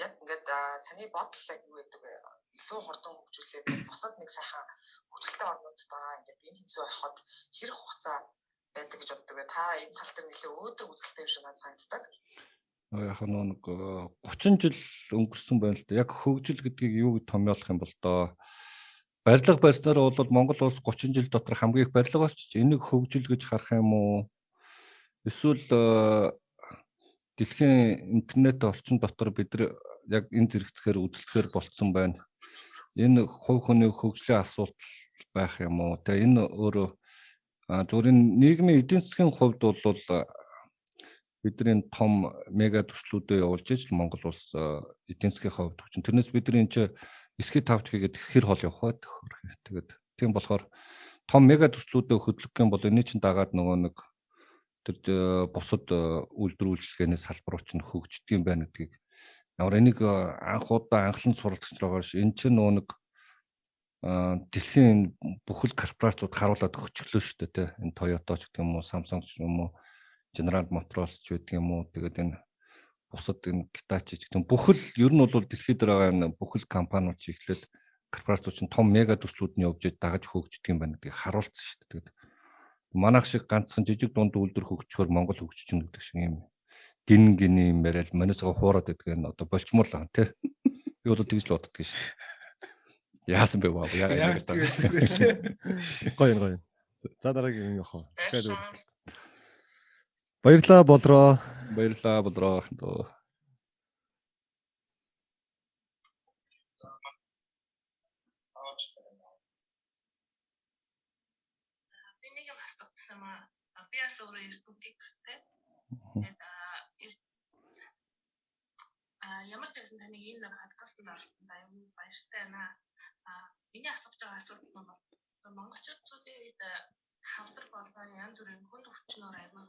Яг ингээд таны бодол яг юу гэдэг вэ? Илүү хурдан хөгжүүлээд бусад нэг сайхан хөгжилтэй орнуудад байгаа ингээд энэ хэзээ байхад хэрэг хугацаа байдаг гэж боддог. Та энэ тал дээр нэлээд өөдрөг үзэлтэй юм шиг надад санагддаг. Яг нэг 30 жил өнгөрсөн байна л да. Яг хөгжил гэдгийг юу гэж томьёолох юм бол доо. Барилга барьснаар бол Монгол улс 30 жил дотор хамгийн их барилга болчих. Энийг хөгжил гэж харах юм уу? Эсвэл дэлхийн интернет орчин дотор бид нар яг энэ зэрэгцхээр үзэлцэхээр болцсон байна. Энэ хувь хүний хөгжлийн асуудал байх юм уу? Тэгээ энэ өөрөө зөвхөн нийгмийн эдийн засгийн хувьд бол бидний том мега төслүүдэд явуулж иж Монгол улс эдийн засгийн хувьд хүчин. Тэрнээс бидний энэ чинь эсхий тавч хийгээд хэр хол явах вэ? Тэгээд тийм болохоор том мега төслүүдэд хөдлөх юм бол энэ чинь дагаад нөгөө нэг тэр бусад үйлдвэр үйлчилгээний салбарууд чинь хөгждөг юм байна гэдгийг ямар энийг анх удаа анхлан суралцж байгаа ш. Энэ чинь нөгөө нэг дэлхийн бүхэл корпорациуд харуулад өгчлөө шүү дээ тий. Энэ Toyota ч гэдэг юм уу, Samsung ч юм уу, General Motors ч гэдэг юм уу. Тэгээд энэ бусад энэ Hitachi ч гэдэг юм бүхэл ер нь бол дэлхийд байгаа энэ бүхэл компаниуд ч ихлээд корпорациуд чинь том мега төслүүд нь явж дагаж хөгждөг юм байна гэдгийг харуулсан шүү дээ. Тэгээд манайх шиг ганцхан жижиг дунд үйлдвэр хөгжөхөөр Монгол хөгжиж чинь гэдэг шиг юм гин юм яриад манайсгаа хуураад байдаг нь одоо болчмоор л тий. Би одоо тэгж л боддог шүү дээ. Яасан бэ баа яг гоё. За дараагийн юм явах. Баярлалаа болроо. Би нэг юм асуусан юм. Би асуурын студенттэй. Ямар ч байсан таны энэ подкастт оролцсон аюу баяртай байна. Миний асууж байгаа асуулт нь бол монголчуудын үед хавдар болон янз бүрийн хүнд өвчнөр аюул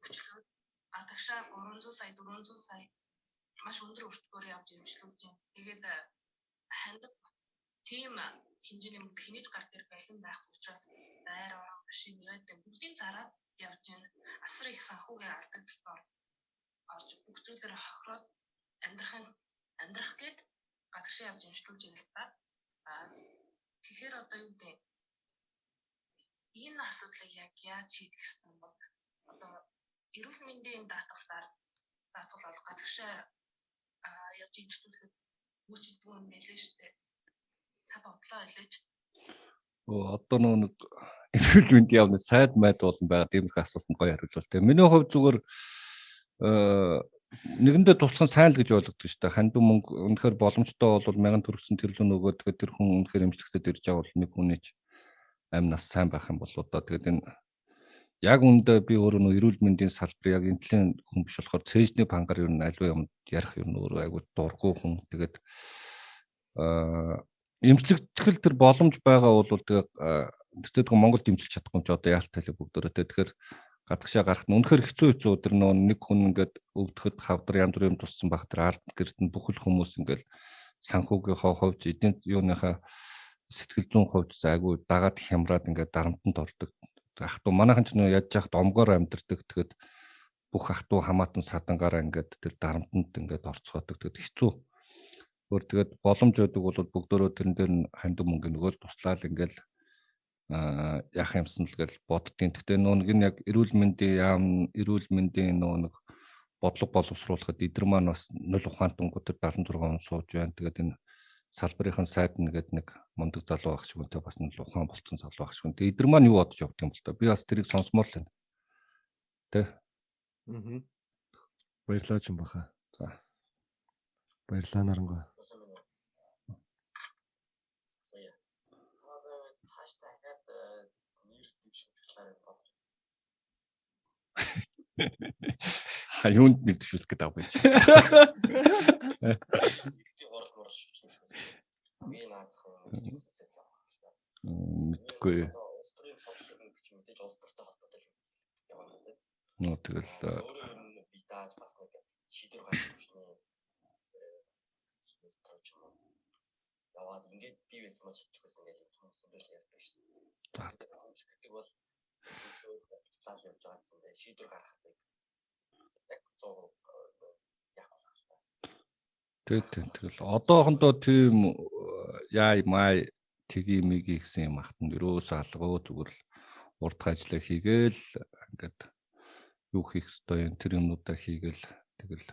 хүчлүүд тагшаа 300 сая 400 сая маш өндөр өртгөөр явж имжлүүлж байна. Тэгээд хандаг тийм хэмжээний мөнгө хинэж гар дээр бэлэн байх учраас байр орон машин яадаг бүгдийн зараад явж байна. Асар их санхүүгийн алдагдлаар орж бүх зүйлээр хохироод амьдрах гээд гадагшаа явж имжлүүлж байна л та. Тэгэхээр одоо юу гэдэг энэ асуудлыг яг яаж хийх гэсэн бол одоо эрүүл мэндийн даатгалаар даатгал гадагшаа явж имжлүүлэхэд үүсэлдэг юм нэлээ шүү дээ. Та бодлоо хэлээч. Одоо нэг эрүүл мэндийн явны сайд майд болон байгаа тийм их асуултанд гоё хариулт. Миний хувьд зүгээр нэгэндээ туслах сайн л гэж ойлгодог шүү дээ. Хандан мөнгө үнэхээр боломжтой бол 1000 төгрөгсөн тэрлэн өгөөд тэгээд тэр хүн үнэхээр эмчлэгтэд ирж байгаа бол нэг хүний ч амь нас сайн байх юм бол одоо тэгээд энэ яг үндэ би өөрөө нөө эрүүл мэндийн салбар яг энтлийн хүн биш болохоор цээжний пангар юу н альва юм ярих юм өөрөө айгу дургүй хүн тэгээд эмчлэгтгэл тэр боломж байгаа бол тэгээд тэртээ Монголд дэмжиж чадахгүй ч одоо яалттай л бүгдөө тэгэхээр гадагшаа гарахт нь үнэхээр хэцүү өдөр нэг хүн ингээд өвдөхөд хавдар янз бүрийн туссан баг тэр ард гэрт нь бүхэл хүмүүс ингээд санхүүгийнхаа хувьд эдийн юуныхаа сэтгэл зүйн хувьд айгүй дагаад хямраад ингээд дарамтанд ордог. Ах トゥ манайхан ч нөө яаж яхад омгоор амьдэрдэг тэгэд бүх ах トゥ хамаатан садангаараа ингээд тэр дарамтанд ингээд орцгоодог тэгэд хэцүү. Өөр тэгээд боломж өгдөг бол бүгдөө тэрэн дээр нь хандив мөнгө нөгөөл туслаад ингээд яах юмсан л гэж боддгийн. Гэхдээ нөө нэг нь яг эрүүл мэндийн яам эрүүл мэндийн нөө нэг бодлого боловсруулахад эдгээр маань бас 0 ухаантангууд төр 76 он сууж байна. Тэгээд энэ салбарынхан сайд нэгэд нэг мундаг залуу байх шиг үнтэй бас 0 ухаан болцсон залуу байх шиг үнтэй. Эдгээр маань юу бодож явд юм бол та. Би бас тэрийг сонсмоор л байна. Тэ. Баярлалаа Чимбаха. За. Баярлалаа Нарангой. Цааш дахиад нэр дэвшүүлэх талаар бодож. Юунд нэр дэвшүүлэх гэдэг авах гэж. Нэгтэй хурал мурал шүлсэн. Би наадах юм үзэж байгаа. Мэдгүй. Улс төрийн цогцлог гэж мэдээж улс төртэй холбоотой юм байна тийм. Нөө тэгэл өөрөө юм би дааж бас нэг шийдвэр гаргах хүчний стратеги юм. Яваад ингээд бивэс мод хийчих гэсэн гэж хүмүүс ингээл ярьдаг шүү дээ. Тэгээд бол зөвхөн цааш явж байгаа гэсэн дээ шийдвэр гаргах байх. Яг 100% яг болох шүү дээ. тэгэл одоохондоо тийм яа май тгий миги гэсэн юм ахтан өрөөс алгоо зүгээр л урдх ажиллаа хийгээл ингээд юу хийх ёстой юм тэр юмнуудаа хийгээл тэгэл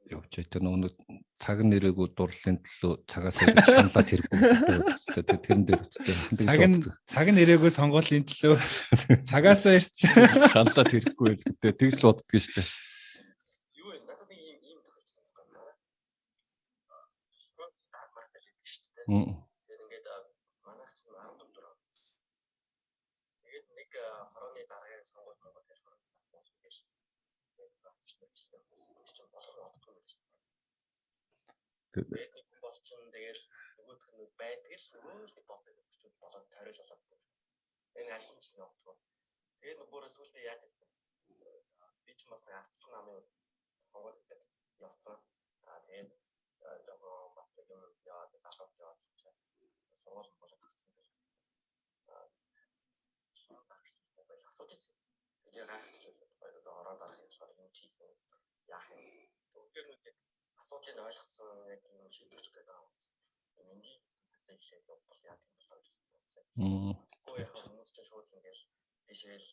явж байгаа нэг цаг нэрээгүй дурлалын төлөө цагаас гэж хандаад хэрэггүй тэрэн дээр үстэй цаг нэрээгүй сонгуулийн төлөө цагаас ирсэн хандаад хэрэггүй гэдэг тэгж л боддгоо шүү дээ. Юу вэ? Надад ийм тохиолдсон байна. Маркал гэдэг шүү дээ. Тэгээд ингээд манайх ч 14 дураа. Тэгээд нэг хорооны дараагийн сонгуульд Монгол ярих болох гэж. Тэгээд нэг болчихсон тэгээд нөгөөх нь байдаг л өөрөө болдог гэж болоод тойрол болоод. Энэ аль нь ч явахгүй. Тэгээд нөгөө сүлдээ яаж гэсэн. Би ч бас арцсан намын Монгол гэдэг явцсан. За тэгээд жоохон бас нэг юм яваад залгаж яваадсан чинь сургууль болоод гиссэн. Асууж ирсэн. Тэгээд гайхчихлаа. Тэгээд ороод арах юм шиг юм чи хийх яах юм. Тэгээд нэг асуудлыг ойлгоцсон яг юм шийдвэрч гэдэг байгаа юм. Энгийн гэсэн шиг бол яа тийм болоод ирсэн. Гэхдээ яг хүмүүс ч шууд ингээл бишэл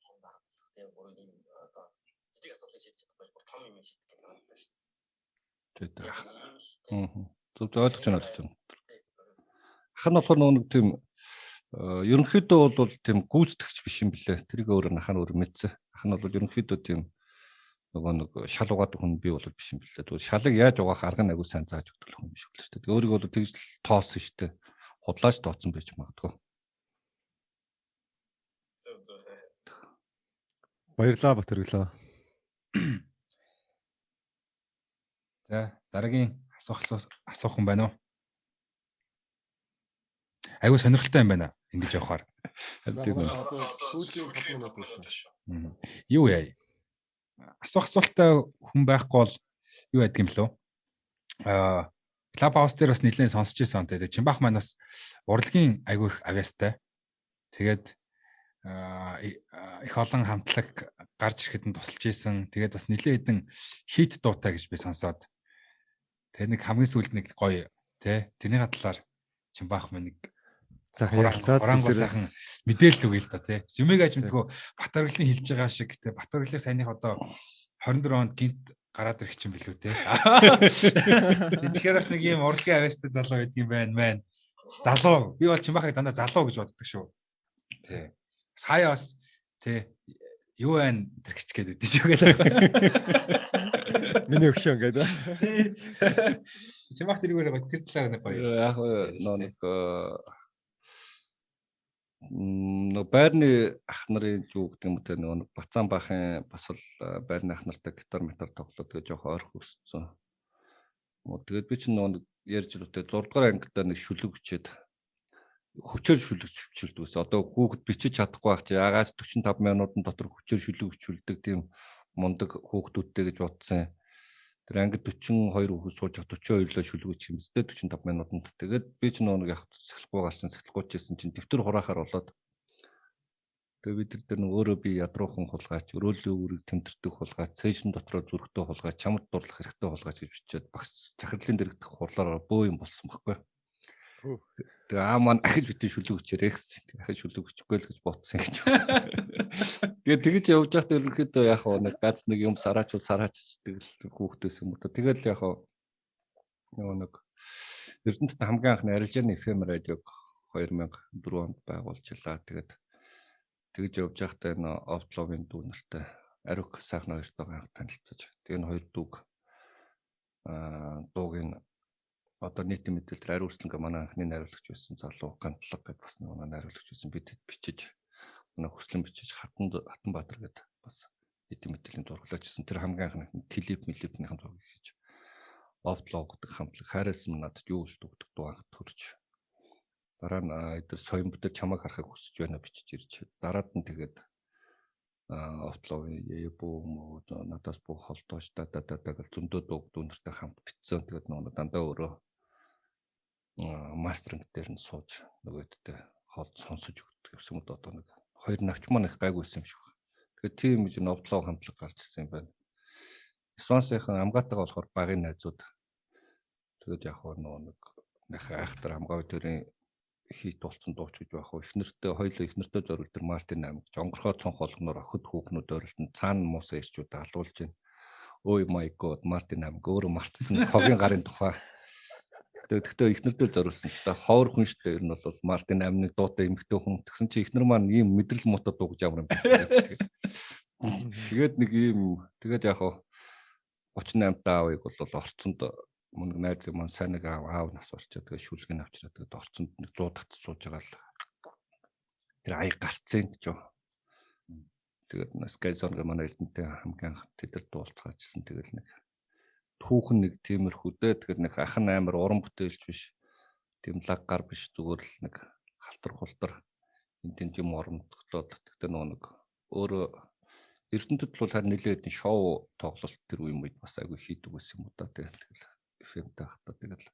ханбах тийм бүр юм одоо жижиг асуудлыг шийдэж чадахгүй бүр том юм шийдэх гэдэг юм байна шүү дээ. Зөв ойлгож байна. Ах нь болохоор нэг тийм ерөнхийдөө бол тийм гүйцэтгэгч биш юм блэ. Тэрийг өөрөө нахаа өөр мэдсэн. Ах нь бол ерөнхийдөө тийм нөгөө нэг шал угаад хүн би бол биш юм блэ. Тэгвэл шалыг яаж угаах арга нь агуу сайн зааж өгөх юм шиг л шүү дээ. Өөрийгөө бол тэгж тоосон шүү дээ. Худлаач тооцсон байж магадгүй. Зөв. Баярлалаа Батөрглөө. За дараагийн асуух хүн байна уу? Айгуу сонирхолтой юм байна. Ингэж явахаар. Юу яа? Асуулттай хүн байхгүй бол юу ядг юм лөө? Clubhouse дээр бас нэлээд сонсч ирсэн. Тэгээд Чимбах маань бас урлагийн айгуу их авьяастай. Тэгээд их олон хамтлаг гарч ирэхэд нь тусалж ийсэн. Тэгээд бас нэлээд хэдэн хит дуутай гэж би сонсоод. Тэгээд нэг хамгийн сүүлд нэг гоё тий тэрний талаар Чимбах маань нэг Хурангуй сайхан мэдээлэл өгье л да тий. Сүмэг аж мэдгүй Батөргөлийн хэлж байгаа шиг тий. Батөргөлийн саяных одоо 24 онд гинт гараад ирэх чинь билүү тий. Тэгэхээр бас нэг юм урлагийн авьяастай залуу байдаг юм байна. Залуу. Би бол Чимбахыг дандаа залуу гэж боддог шүү. Тий. Сая бас тий юу байна тэрхч гэдэг тийш үгээд. Миний өгшөө гэдэг. Тий. Чимбах тэргээр тэр талаар нэг гоё. Яг нэг байрны ах нарын юу гэдэг юм те нэг Бацаан баахын бас л байрны ах нартай гитар метар тоглоод тэгээ жоох ойрох өссөн. Тэгээд би чинь нэг ярьж лүтээ 6 дугаар ангидаа нэг шүлэг өчээд хүчээр шүлэгчүүлдэг ус. Одоо хүүхэд бичиж чадахгүй байх чи яагаад 45 минутын дотор хүчээр шүлэгчүүлдэг тийм мундаг хүүхдүүдтэй гэж бодсон. Тэр ангид 42 хүүхэд сууж 42 лөө шүлгүүч юмстэй 45 минутанд. Тэгээд би ч нэг яг цэцлэхгүй галсан цэцлэхгүйчсэн чинь дэвтэр хураахаар болоод тэгээд бид нар дээр өөрөө би ядруухан хулгайч, өрөөлөө үрийг тэмдэрдэг хулгайч, цээжин дотроо зүрхтэй хулгайч, чамд дурлах хэрэгтэй хулгайч гэж бичээд багш захирлын дэрэгдэх хурлаараа бөө юм болсон байхгүй. Тэгээ маань ахиж битэн шүлэг өчээр ахиж шүлэг өчөхгүй л гэж бодсон гэж. Тэгээ тэгэж явж байхдаа ерөнхийдөө яг нэг гац нэг юм сараачдаг л хүүхдээс юм уу. Тэгэл яг нэг Эрдэнэт хамгийн анхны арилжааны FM радиог 2004 онд байгуулжлаа. Тэгээд тэгж явж байхдаа энэ Овдлогийн дүү нартай Ариук сайхан хоёртойгоо анх танилцаж. Тэгээ энэ хоёр дүүг дуугийн одоо нийтийн мэдээлэл ариусланга манай анхны найруулагч байсан залуу Гантлаг гэдээ бас нэг манай найруулагч байсан. Бид бичиж манай хөслөн бичиж Хатанбаатар гэдэг бас нийтийн мэдээллийн зурглаачсан. Тэр хамгийн анхны клипнийхэн зургийг хийж Овдлог гэдэг хамтлаг хайрсан надад юу л дugдаг дуу анх төрж. Дараа нь эдгээр соён бүтээл чамайг харахыг хүсэж байна бичиж ирж. Дараад нь тэгээд Овдлогийн бүү надаас бүх холдооч гэл зөндөө дуу нартай хамт бичсэн. Тэгээд нөгөө дандаа өөрөө мастеринг дээр нь сууж нөгөөдтэй хол сонсож өгдөг гэсэн юм одоо нэг хоёр навч маань их гайгүйсэн юм шиг байна. Тэгэхээр тийм гэж Овдлог хамтлаг гарч ирсэн юм байна. Свансынхан амгаатайгаа болохоор багын найзууд. Тэгээд яг нэг айхтар амгаа төрийн хийт болсон дууч гэж байх уу. Эхнэртэй зориул тэр Мартин аймаг жонгорхоо цонх болгоноор охид хүүхнүүд ойролтон цаана муусаа ирчүүд алуулж байна. Ой my god Мартин аймаг өөрөө мартсан хогийн гарын тухай. Тэгтээ эхнэртэй зориулсан. Ховор хүн штэ ер нь бол Мартин аймагны дуутай эмэгтэй хүн. Тэгсэн чи эхнэр маань ийм мэдрэл муутай дуу гэж ямар юм бэ? Тэгээд нэг ийм тэгээд яг 38 таавыг бол орцонд мөн найз маань сайн нэг аав нас орчоо тэгээд шүлгийг авчираад тэгээд орцонд нэг 100 тат сууж байгаа л тэр аяг гарцсан гэж. Тэгээд Скайзон гэ манай Эрдэнэтэй хамгийн анх тэд дуулцгаажсэн. Тэгээд нэг түүхэн нэг тиймэрхүү дээ. Тэгэхээр нэг ахын амар уран бүтээлч биш. Тийм лаг гар биш зүгээр л нэг халтар хултар энэ тийм оромтгдоод тэгтээ нэг өөрөө Эрдэнэтэд бол харин нэлээд шоу тоглолт тэр үе үед бас айгүй хийдэг байсан юм уу да. Тэгэл FM-тэй хата тэгэл.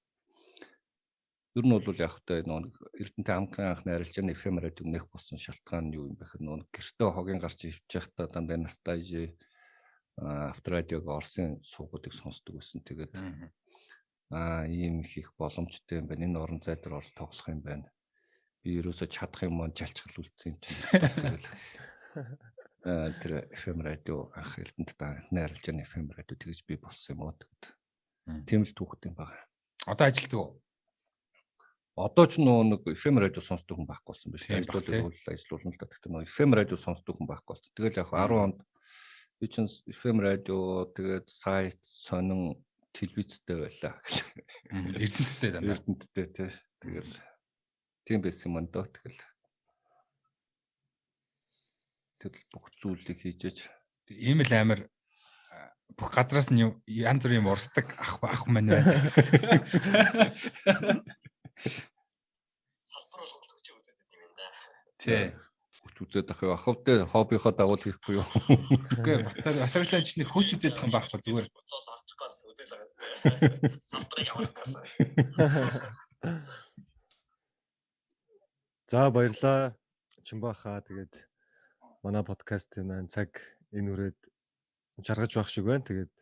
Ер нь бол яг та нэг Эрдэнэтэй анхны арилжааны FM радио нэх болсон шалтгаан нь юу юм бэ гэхээр нэг гэртээ хогийн гарч ивч байхдаа дандаа настайж авторадиог Орсын суугуудыг сонсдог байсан. Тэгээд ийм их боломжтой юм байна. Энэ орон зай дээр орж тоглох юм байна. Би ерөөсө чадах юм маань жалчгал үлдсэн юм чинь. Тэгэл тэр FM радио анх Эрдэнэт анхны арилжааны FM радио тэгж би болсон юм уу гэдэг. Тийм л түүхтэй юм байна. Одоо ажилтдаг уу? Одоо ч нэг FM радио сонсдог хүн байхгүй болсон биш. Ажиллуулна л да. Гэхдээ нэг FM радио сонсдог хүн байхгүй болсон. Тэгэл яг 10 онд би чинь FM радио тэгээд сайт сонин телевизтэй байлаа. Эрдэнэттэй даа. Эрдэнэттэй тий. Тэгэл тийм байсан юм даа. Тэгэл бүх зүйлийг хийжээж ийм л амар бүх газраас нь янз бүрийн юм урсдаг ах маань байна. Салбар болгох гэж үзээд байт юм да. Тий. Хүч үзээд ах юу ахвтай хоббихоо дагуул хийхгүй юу. Үгүй батаргалаа ч нэг хүч үзээд байгаа юм байхгүй зүгээр. Буцаас орчих гал үзээд байгаа. Салбарыг явуулчихсан. За баярлаа. Чимбахаа тэгээд манай подкастын маань цаг энэ үрээд жаргаж байх шиг байна. Тэгээд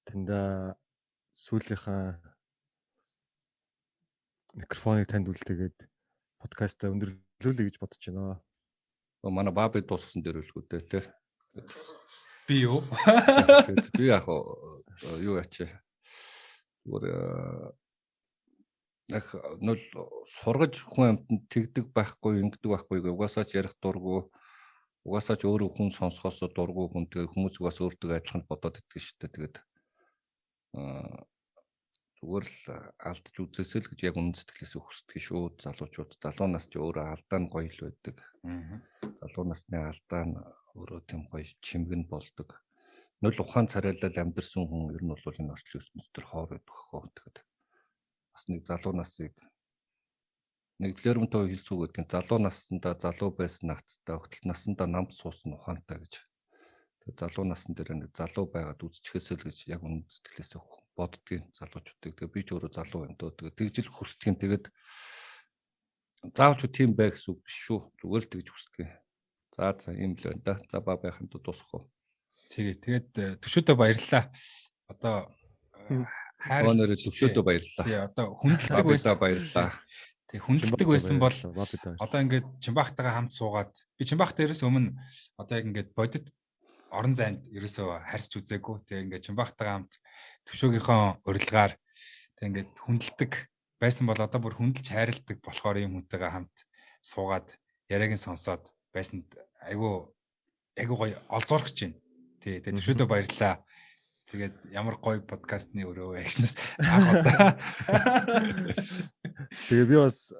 таньда сүүлийнхаа микрофоныг танд үлдээгээд подкастаа өндөрлүүлэе гэж бодож байна. Манай баби дууссан дээр үлгүүдээ тий. Би юу? Би яг юу ячаа. Зүгээр яг нөл сургаж хүн амтнд тэгдэг байхгүй, ингэдэг байхгүй. Угаасаа ч ярих дурггүй. Угаасаа ч өөрөө хүн сонсохоос дурггүй хүн. Тэгээ хүмүүс угаасаа өөртөө адилхан бодоод идэх шүү дээ. Тэгээд зүгээр л алдж үзээсэй л гэж яг үнэн сэтгэлээс хүсдэг шүү. Залуучууд залуу нас ч өөрөө алдаа нь гоё л байдаг. Залуу насны алдаа нь өөрөө тийм гоё чимгэн болдог. Нөл ухаан царайлал амьдэрсэн хүн ер нь бол энэ орчлын ертөнцийн төр хоор байдаг хөө. Тэгээд бас нэг залуу насыг нэг Лермонтов хэлсүү гэдэг нь залуу наснда залуу байсан нацтай өгтөл наснда намд суусан ухаантай гэж. Тэгээд залуу насн дээр нэг залуу байгаад үзчихээсэй л гэж яг үнэн сэтгэлээс боддгийн залуучуудыг. Тэгээд би ч өөрөө залуу юм дөө. Тэгээд тэгжил хүсдгийн. Тэгээд заавч тийм бай гэсэн үг биш шүү. Зүгээр л тэгж хүсдэг. За ийм л байна да. За ба байханд дуусах уу. Тэгээд төшөөдөө баярлалаа. Одоо Өнөөдөр төвшөөдөө баярлалаа. Тий, одоо хүндэлдэг байсан. Баярлалаа. Тий, хүндэлдэг байсан бол Бабида. одоо ингээд Чимбахтайгаа хамт суугаад би Чимбахтай ерөөсөө өмнө одоо яг ингээд бодит орон зайд ерөөсөө харьцаж үзээгүй. Тэгээ ингээд Чимбахтайгаа хамт төвшөөгийнхөө урилгаар тэг ингээд хүндэлдэг байсан бол одоо бүр хүндэлж хайрладаг болохоор ийм хүнтэйгээ хамт суугаад яриаг нь сонсоод байсан айгу гоё олзуурч байна. Тий, тэгээ төвшөөдөө баярлалаа. Тэгээд ямар гоё подкастны өрөө акшнаас анх удаа. Тэгээ би бас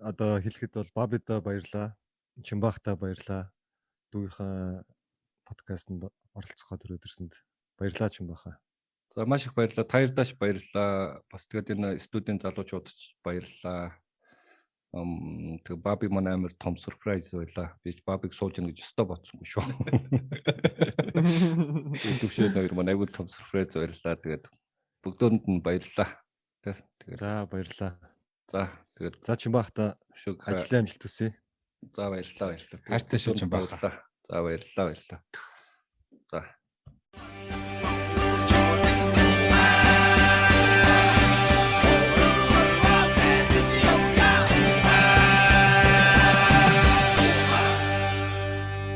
одоо хэлэхэд бол Бабида баярлаа. Чимбахта баярлаа. Дүүгийнхаа подкастэнд оролцоход өрөөдөрсөнд баярлаа Чимбаха. За маш их баярлалаа. Таярдаш баярлалаа. Бас тэгээд энэ студент залуучууд баярлалаа. Тэгээ Баби манай амар том surprise байлаа. Би Бабиг суулж ийн гэж өстой бодсонгүй шүү. Төвшөөд хоёр манай айгүй том surprise баярлалаа. Тэгээд бүгдөөнд нь баярлалаа. Тэгээд За баярлаа. за тэгээд За Чимбахта ажлын амжилт хүсье. за баярлалаа. Хайртай шүү Чимбаха. За баярлалаа. За.